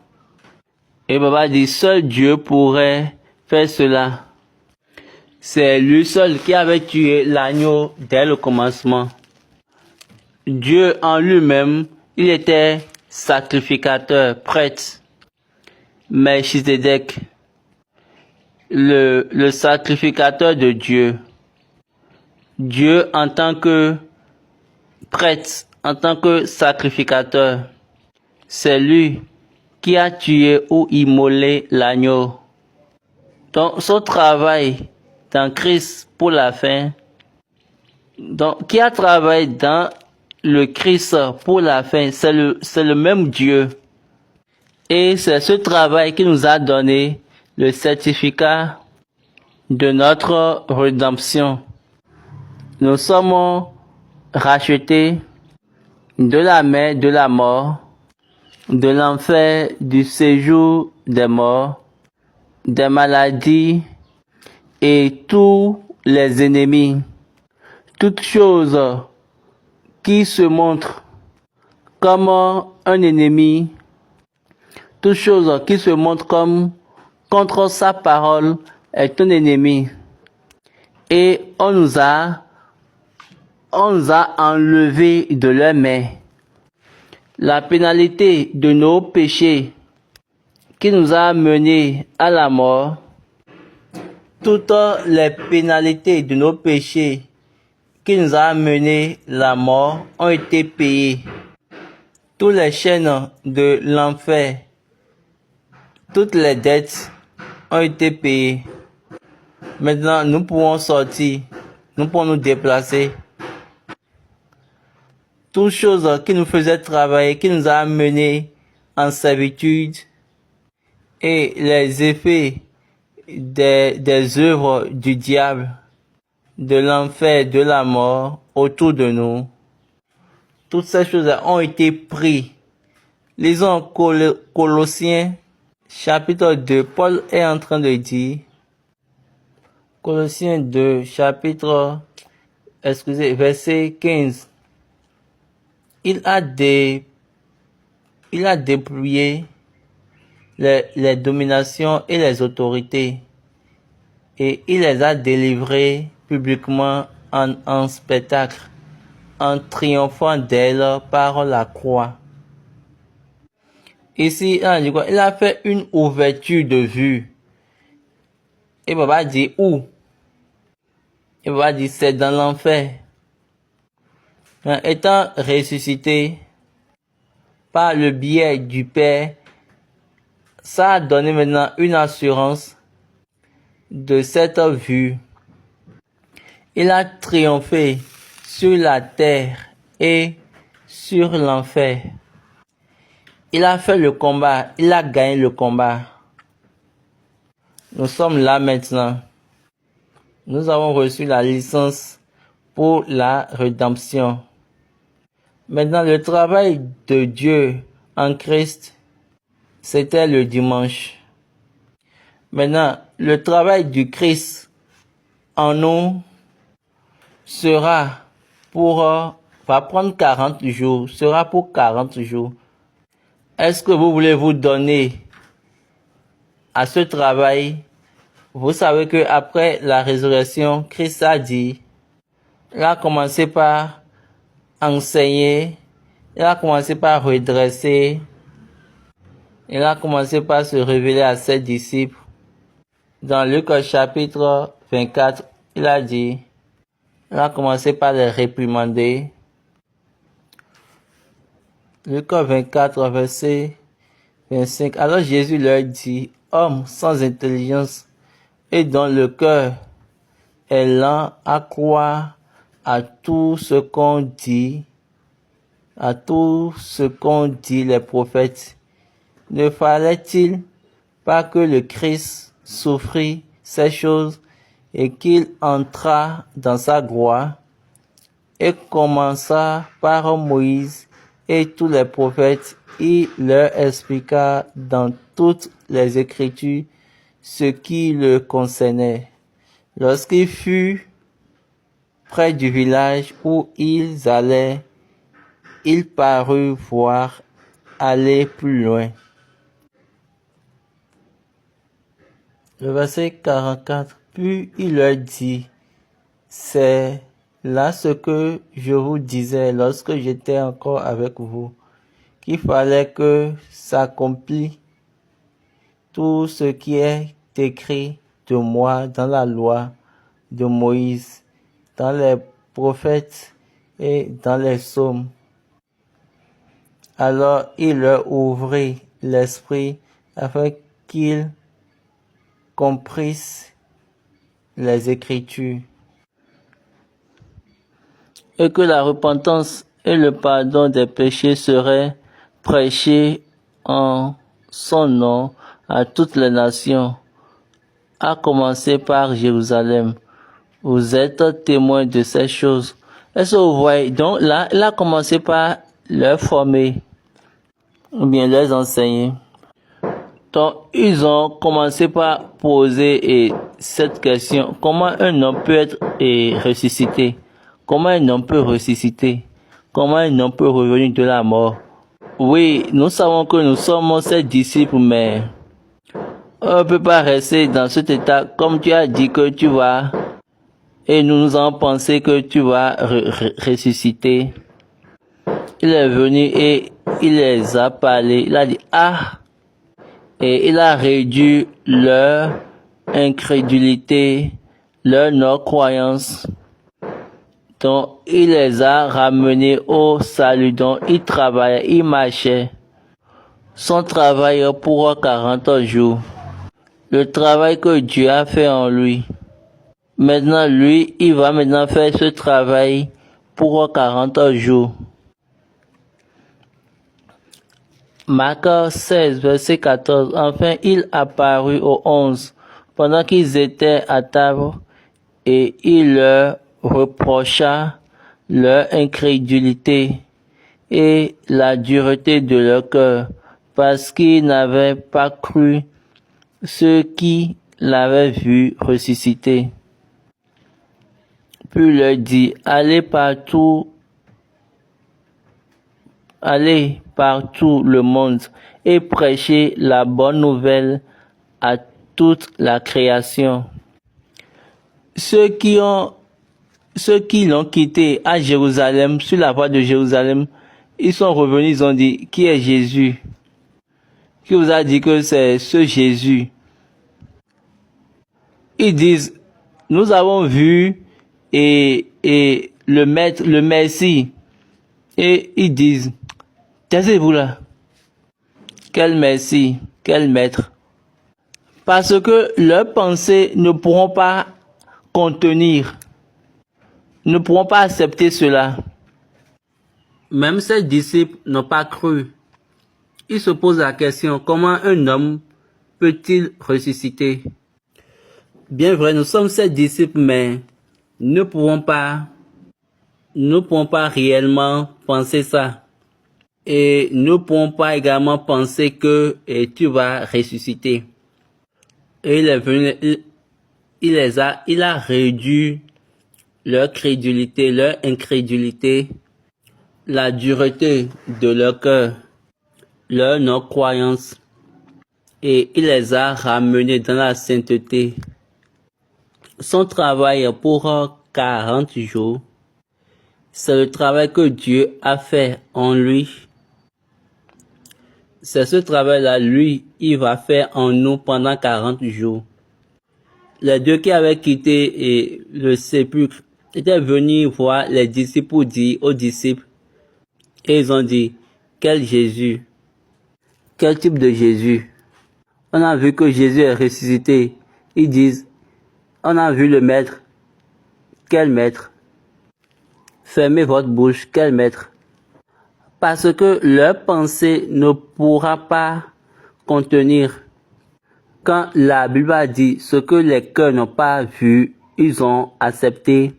Et Papa dit, seul Dieu pourrait faire cela. C'est lui seul qui avait tué l'agneau dès le commencement. Dieu en lui-même, il était sacrificateur, prêtre. Melchizedek, le sacrificateur de Dieu. Dieu en tant que prêtre, en tant que sacrificateur, c'est lui qui a tué ou immolé l'agneau. Donc, son travail dans Christ pour la fin, donc, qui a travaillé dans le Christ pour la fin, c'est le même Dieu. Et c'est ce travail qui nous a donné le certificat de notre rédemption. Nous sommes rachetés de la main de la mort, de l'enfer, du séjour des morts, des maladies et tous les ennemis. Toutes choses qui se montrent comme un ennemi, toute chose qui se montre comme contre sa parole est un ennemi. Et on nous a enlevé de leurs mains la pénalité de nos péchés qui nous a menés à la mort. Toutes les pénalités de nos péchés qui nous a menés à la mort ont été payées. Toutes les chaînes de l'enfer, toutes les dettes ont été payées. Maintenant, nous pouvons sortir, nous pouvons nous déplacer. Toutes choses qui nous faisaient travailler, qui nous a menés en servitude, et les effets des œuvres du diable, de l'enfer, de la mort autour de nous. Toutes ces choses ont été prises. Lisons Colossiens chapitre 2. Paul est en train de dire, Colossiens 2, verset 15. Il a dépouillé les dominations et les autorités, et il les a délivrées publiquement en spectacle, en triomphant d'elles par la croix. Ici, il a fait une ouverture de vue. Et Baba dit où? Et Baba dit c'est dans l'enfer. Étant ressuscité par le biais du Père, ça a donné maintenant une assurance de cette vue. Il a triomphé sur la terre et sur l'enfer. Il a fait le combat, il a gagné le combat. Nous sommes là maintenant. Nous avons reçu la licence pour la rédemption. Maintenant, le travail de Dieu en Christ, c'était le dimanche. Maintenant, le travail du Christ en nous va prendre 40 jours, sera pour 40 jours. Est-ce que vous voulez vous donner à ce travail? Vous savez que après la résurrection, Christ a dit, il a commencé par enseigner, il a commencé par redresser, il a commencé par se révéler à ses disciples. Dans Luc chapitre 24, il a dit, il a commencé par les réprimander. Luc 24, verset 25. Alors Jésus leur dit, hommes sans intelligence et dont le cœur est lent à croire à tout ce qu'ont dit les prophètes. Ne fallait-il pas que le Christ souffrit ces choses et qu'il entra dans sa gloire? Et commença par Moïse et tous les prophètes, il leur expliqua dans toutes les Écritures ce qui le concernait. Lorsqu'il fut près du village où ils allaient, il parut voir aller plus loin. Le verset 44. Puis il leur dit, c'est là ce que je vous disais lorsque j'étais encore avec vous, qu'il fallait que s'accomplisse tout ce qui est écrit de moi dans la loi de Moïse, dans les prophètes et dans les psaumes. Alors il leur ouvrit l'esprit afin qu'ils comprissent les Écritures, et que la repentance et le pardon des péchés seraient prêchés en son nom à toutes les nations, à commencer par Jérusalem. Vous êtes témoins de ces choses. Est-ce que vous voyez? Donc là, il a commencé par leur former, ou bien leur enseigner. Donc, ils ont commencé par poser cette question. Comment un homme peut être ressuscité? Comment un homme peut ressusciter? Comment un homme peut revenir de la mort? Oui, nous savons que nous sommes ses disciples, mais on ne peut pas rester dans cet état comme tu as dit que tu vas. Et nous avons pensé que tu vas ressusciter. Il est venu et il les a parlé. Il a dit, et il a réduit leur incrédulité, leur non-croyance. Donc, il les a ramenés au salut. Donc, il travaillait, il marchait. Son travail pour 40 jours. Le travail que Dieu a fait en lui. Maintenant, lui, il va maintenant faire ce travail pour 40 jours. Marc 16, verset 14. Enfin, il apparut aux 11 pendant qu'ils étaient à table et il leur reprocha leur incrédulité et la dureté de leur cœur parce qu'ils n'avaient pas cru ceux qui l'avaient vu ressusciter. Puis il leur dit, allez partout le monde et prêchez la bonne nouvelle à toute la création. Ceux qui l'ont quitté à Jérusalem, sur la voie de Jérusalem, ils sont revenus, ils ont dit, qui est Jésus? Qui vous a dit que c'est ce Jésus? Ils disent, nous avons vu et le maître, le Messie. Et ils disent, taisez-vous là. Quel Messie, quel maître. Parce que leurs pensées ne pourront pas contenir, ne pourront pas accepter cela. Même ses disciples n'ont pas cru. Ils se posent la question, comment un homme peut-il ressusciter? Bien vrai, nous sommes ses disciples, mais ne pouvons pas réellement penser ça. Et ne pouvons pas également penser que tu vas ressusciter. Et il est venu, il a réduit leur crédulité, leur incrédulité, la dureté de leur cœur, leur non-croyance. Et il les a ramenés dans la sainteté. Son travail pour 40 jours, c'est le travail que Dieu a fait en lui. C'est ce travail-là, lui, il va faire en nous pendant 40 jours. Les deux qui avaient quitté le sépulcre étaient venus voir les disciples pour dire aux disciples, et ils ont dit, quel Jésus? Quel type de Jésus? On a vu que Jésus est ressuscité. Ils disent, on a vu le maître. Quel maître? Fermez votre bouche, quel maître? Parce que leur pensée ne pourra pas contenir. Quand la Bible a dit ce que les cœurs n'ont pas vu, ils ont accepté.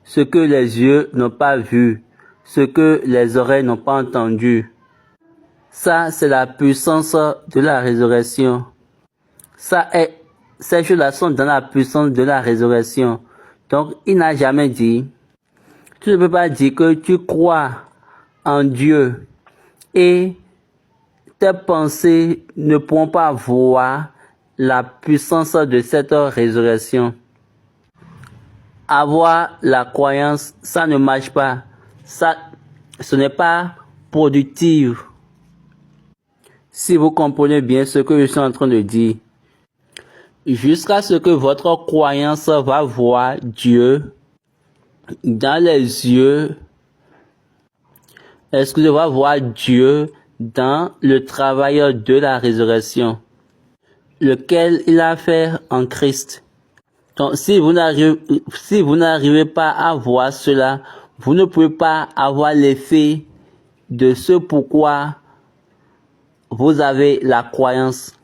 Ce que les yeux n'ont pas vu, ce que les oreilles n'ont pas entendu. Ça, c'est la puissance de la résurrection. Ces choses-là sont dans la puissance de la résurrection. Donc, il n'a jamais dit, tu ne peux pas dire que tu crois en Dieu et tes pensées ne pourront pas voir la puissance de cette résurrection. Avoir la croyance, ça ne marche pas. Ça, ce n'est pas productif. Si vous comprenez bien ce que je suis en train de dire, jusqu'à ce que votre croyance va voir Dieu dans les yeux, va voir Dieu dans le travail de la résurrection, lequel il a fait en Christ. Donc, si vous n'arrivez pas à voir cela, vous ne pouvez pas avoir l'effet de ce pourquoi vous avez la croyance.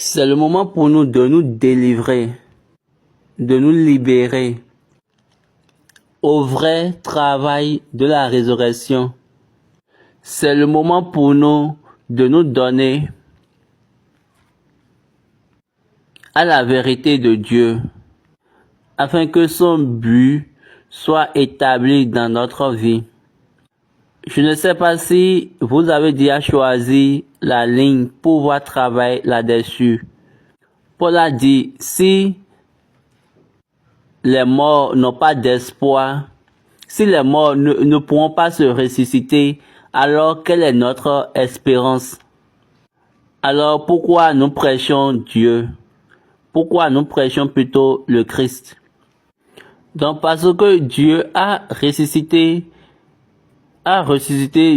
C'est le moment pour nous de nous délivrer, de nous libérer au vrai travail de la résurrection. C'est le moment pour nous de nous donner à la vérité de Dieu, afin que son but soit établi dans notre vie. Je ne sais pas si vous avez déjà choisi la ligne pour pouvoir travailler là-dessus. Paul a dit, si les morts n'ont pas d'espoir, si les morts ne pourront pas se ressusciter, alors quelle est notre espérance? Alors pourquoi nous prêchons Dieu? Pourquoi nous prêchons plutôt le Christ? Donc parce que Dieu a ressuscité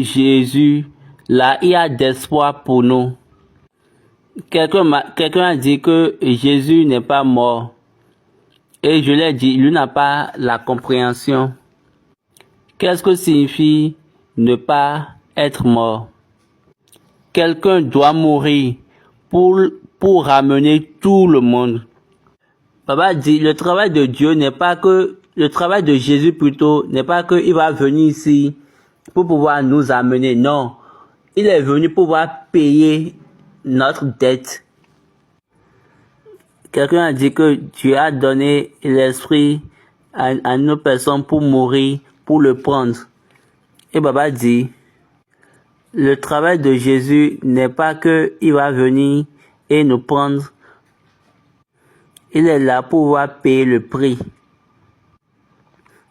Jésus, là il y a d'espoir pour nous. Quelqu'un a dit que Jésus n'est pas mort. Et je l'ai dit, lui n'a pas la compréhension. Qu'est-ce que signifie ne pas être mort? Quelqu'un doit mourir pour ramener tout le monde. Papa dit, le travail de Dieu n'est pas que, le travail de Jésus plutôt, n'est pas qu'il va venir ici pour pouvoir nous amener. Non, il est venu pour pouvoir payer notre dette. Quelqu'un a dit que Dieu a donné l'esprit à nos personnes pour mourir, pour le prendre. Et Baba dit, le travail de Jésus n'est pas qu'il va venir et nous prendre. Il est là pour pouvoir payer le prix.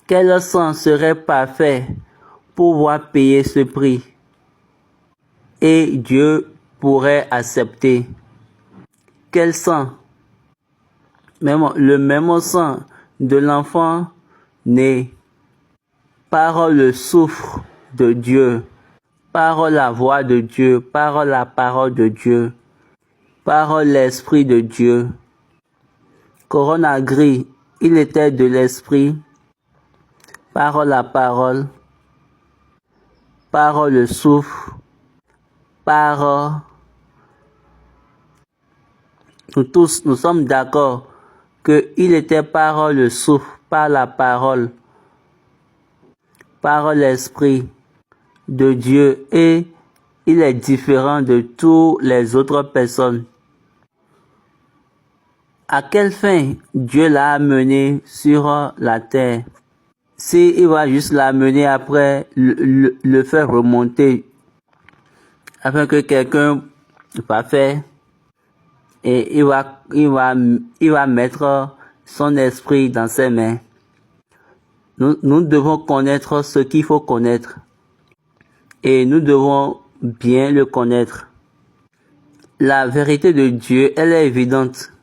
Quel sang serait parfait pour pouvoir payer ce prix? Et Dieu pourrait accepter. Quel sang? Le même sang de l'enfant né par le souffle de Dieu, par la voix de Dieu, par la parole de Dieu, par l'Esprit de Dieu. Corona gris, il était de l'Esprit, par la parole, par le souffle, par... Nous tous, nous sommes d'accord qu'il était par le souffle, par la parole, par l'Esprit de Dieu, et il est différent de toutes les autres personnes. À quelle fin Dieu l'a amené sur la terre? Si il va juste l'amener après, le faire remonter, afin que quelqu'un va faire, et il va mettre son esprit dans ses mains. Nous devons connaître ce qu'il faut connaître. Et nous devons bien le connaître. La vérité de Dieu, elle est évidente.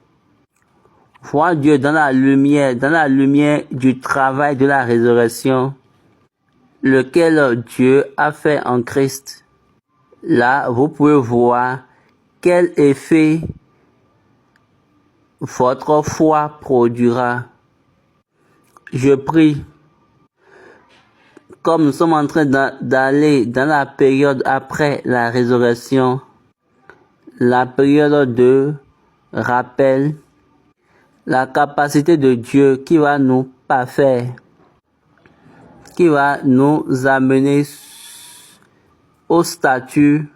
Voir Dieu dans la lumière du travail de la résurrection, lequel Dieu a fait en Christ. Là, vous pouvez voir quel effet votre foi produira. Je prie, comme nous sommes en train d'aller dans la période après la résurrection, la période de rappel, la capacité de Dieu qui va nous parfaire, qui va nous amener au statut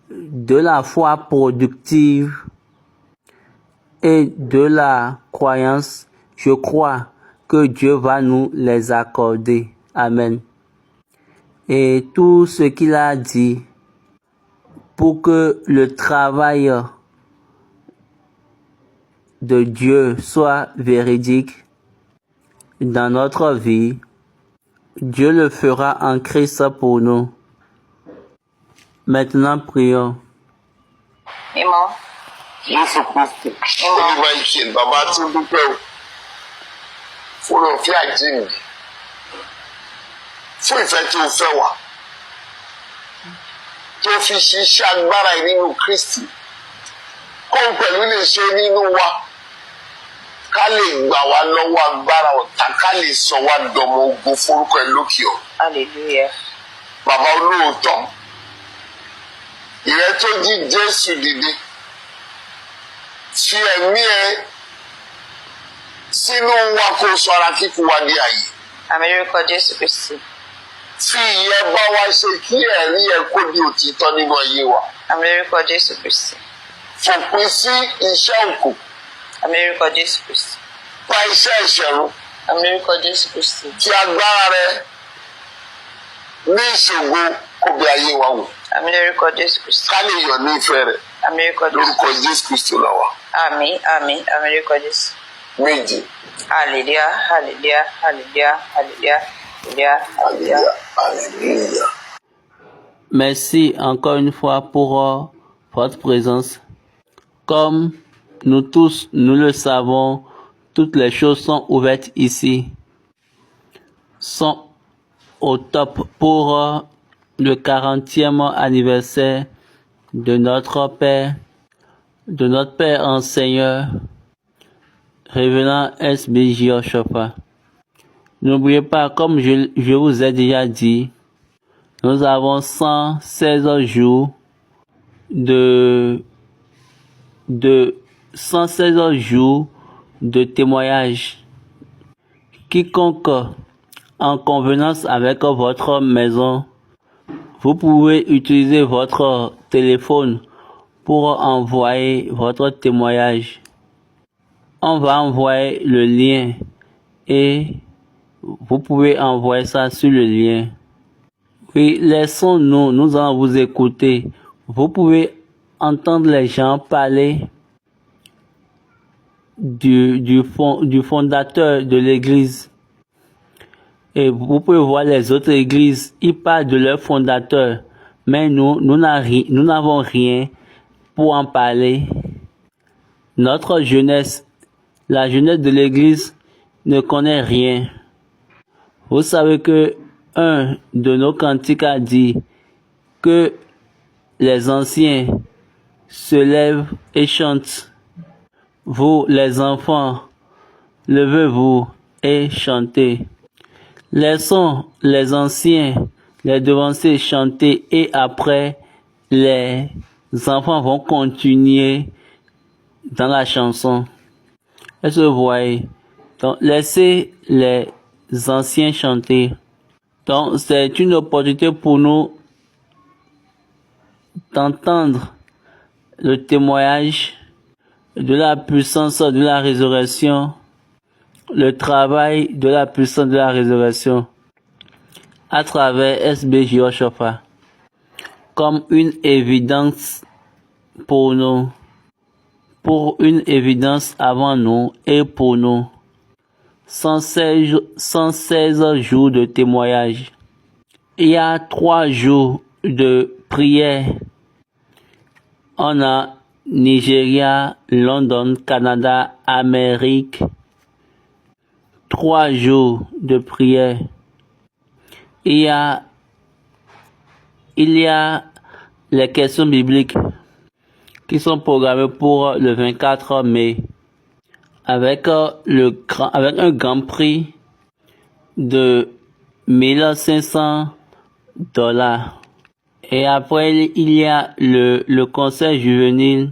de la foi productive et de la croyance. Je crois que Dieu va nous les accorder. Amen. Et tout ce qu'il a dit pour que le travail de Dieu soit véridique dans notre vie, Dieu le fera en Christ pour nous. Maintenant, prions. Amen. Yesu Kristi, olúwa ìṣe bàbá tí ó dúpẹ́ o fún òfin àjíǹde fún ìfẹ́ tí o fẹ́ wá tó fi ṣiṣẹ́ agbára yìí nínú Kristi kóun pẹ̀lú lè ṣe nínú wa ká lè gbà wá lọ́wọ́ agbára ọ̀tá ká lè sọ wá dọmọ ogun forúkọ ẹ̀ lókè ọ̀. Hallelujah. Bàbá olóòótọ́ ìrẹ́ tó jí Jésù dìde fi ẹ̀mí ẹ sínú wa kó sọ ara kíkú wa ní ààyè. Àmín lórúkọ Jésù Kristi. Fi ìyẹn bá wa ṣe kí ẹ̀rí ẹ kó di òtítọ́ nínú ayé wa. Àmín lórúkọ Jésù Kristi. Fòpin sí iṣẹ́ òkú. Àmín lórúkọ Jésù Kristi. Pa iṣẹ́ ìṣẹ̀rú. Àmín lórúkọ Jésù Kristi. Fi agbára rẹ ní ìṣògo kó bẹ ayé wa wò. Àmín lórúkọ Jésù Kristi. Ká lè yọ̀ ní ìfẹ́ rẹ̀. Àmín lórúkọ Jésù. Lórúkọ Jésù Kristi la wà. Àmín, àmín, àmín lórúkọ Jésù. Méjì. Hallelujah, hallelujah, hallelujah, hallelujah, hallelujah, hallelujah. Alléluia. Merci encore une fois pour votre présence. Comme nous tous, nous le savons, toutes les choses sont ouvertes ici, sont au top pour le 40e anniversaire de notre Père enseigneur, Révérend S.B.J. Oshofa. N'oubliez pas, comme je vous ai déjà dit, nous avons 116 jours de 116 jours de témoignage. Quiconque en convenance avec votre maison, vous pouvez utiliser votre téléphone pour envoyer votre témoignage. On va envoyer le lien et vous pouvez envoyer ça sur le lien. Oui, laissons-nous, nous allons vous écouter. Vous pouvez entendre les gens parler du fondateur de l'église. Et vous pouvez voir les autres églises, ils parlent de leur fondateur. Mais nous n'avons rien pour en parler. Notre jeunesse, la jeunesse de l'église ne connaît rien. Vous savez que un de nos cantiques a dit que les anciens se lèvent et chantent. Vous, les enfants, levez-vous et chantez. Laissons les anciens, les devanciers chanter et après, les enfants vont continuer dans la chanson. Est-ce que vous voyez? Donc, laissez les anciens chanter. Donc, c'est une opportunité pour nous d'entendre le témoignage de la puissance de la résurrection, le travail de la puissance de la résurrection à travers S.B.J. Oshofa comme une évidence pour nous, pour une évidence avant nous et pour nous. 116 jours de témoignage. Il y a 3 jours de prière. On a Nigeria, London, Canada, Amérique. 3 jours de prière. Il y a les questions bibliques qui sont programmées pour le 24 mai avec un grand prix de $1,500. Et après, il y a le concert juvénile.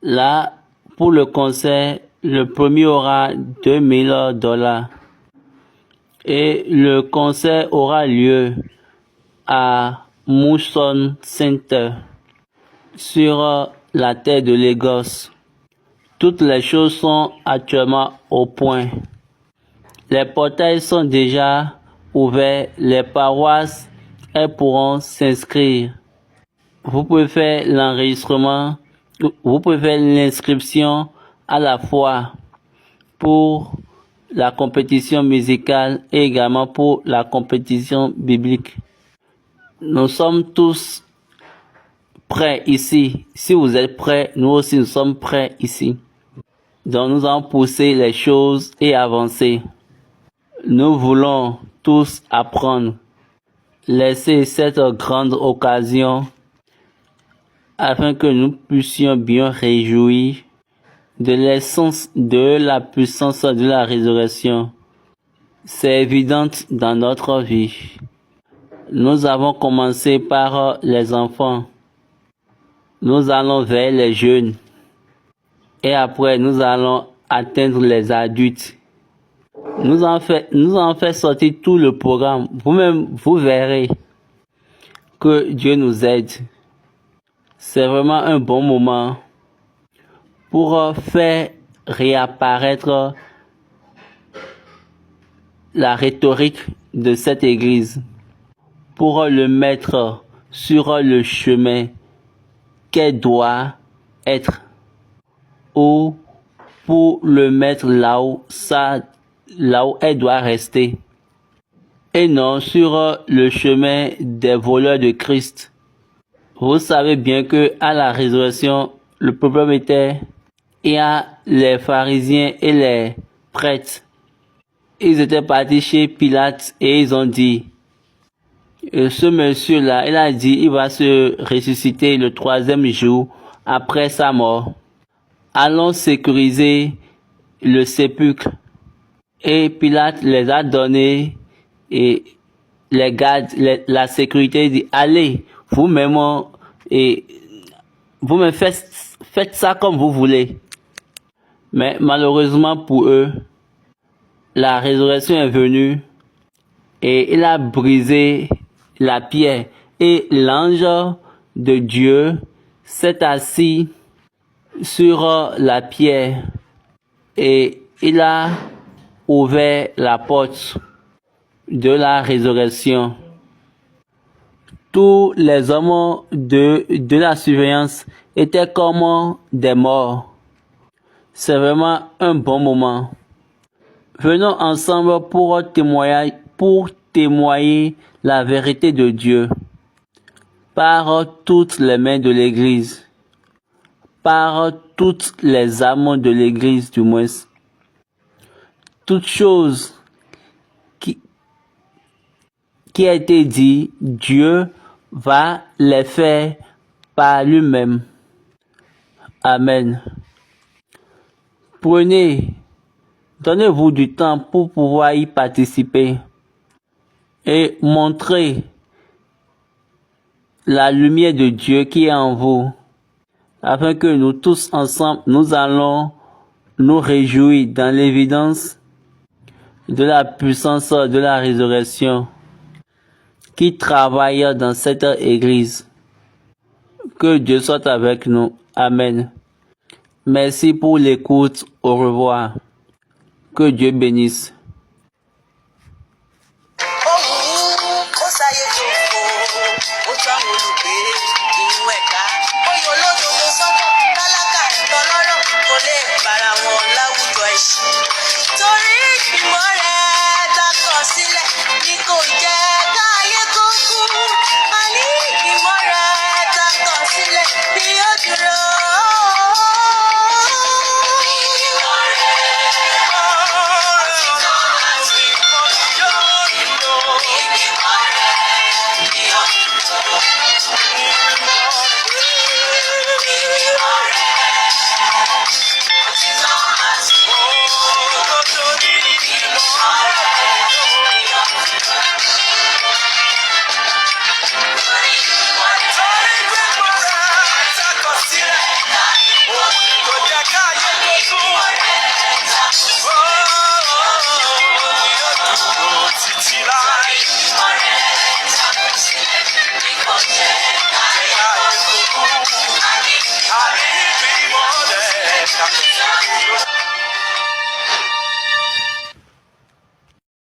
Là, pour le concert, le premier aura $2,000. Et le concert aura lieu à Mousson Center, sur la terre de Lagos. Toutes les choses sont actuellement au point. Les portails sont déjà ouverts. Les paroisses, elles pourront s'inscrire. Vous pouvez faire l'enregistrement. Vous pouvez faire l'inscription à la fois pour la compétition musicale et également pour la compétition biblique. Nous sommes tous prêts ici. Si vous êtes prêts, nous aussi nous sommes prêts ici. Donc nous allons pousser les choses et avancer. Nous voulons tous apprendre. Laissez cette grande occasion afin que nous puissions bien réjouir de l'essence de la puissance de la résurrection. C'est évident dans notre vie. Nous avons commencé par les enfants. Nous allons vers les jeunes. Et après, nous allons atteindre les adultes. Nous en fait sortir tout le programme. Vous-même, vous verrez que Dieu nous aide. C'est vraiment un bon moment pour faire réapparaître la rhétorique de cette église, pour le mettre sur le chemin qu'elle doit être, ou pour le mettre là où elle doit rester, et non sur le chemin des voleurs de Christ. Vous savez bien que à la résurrection, le problème était, il y a les pharisiens et les prêtres. Ils étaient partis chez Pilate et ils ont dit, ce monsieur-là, il a dit, il va se ressusciter le 3e jour après sa mort. Allons sécuriser le sépulcre. Et Pilate les a donné, et les gardes, la sécurité dit, allez, vous-même, faites ça comme vous voulez. Mais malheureusement pour eux, la résurrection est venue et il a brisé la pierre, et l'ange de Dieu s'est assis sur la pierre et il a ouvert la porte de la résurrection. Tous les hommes de la surveillance étaient comme des morts. C'est vraiment un bon moment. Venons ensemble pour témoigner la vérité de Dieu par toutes les mains de l'Église, par toutes les âmes de l'Église du moins. Toutes choses qui a été dit, Dieu va les faire par lui-même. Amen. Donnez-vous du temps pour pouvoir y participer et montrer la lumière de Dieu qui est en vous, afin que nous tous ensemble, nous allons nous réjouir dans l'évidence de la puissance de la résurrection qui travaille dans cette église. Que Dieu soit avec nous. Amen. Merci pour l'écoute. Au revoir. Que Dieu bénisse. Ó sáyé tó fò, ó táwọn olùgbé.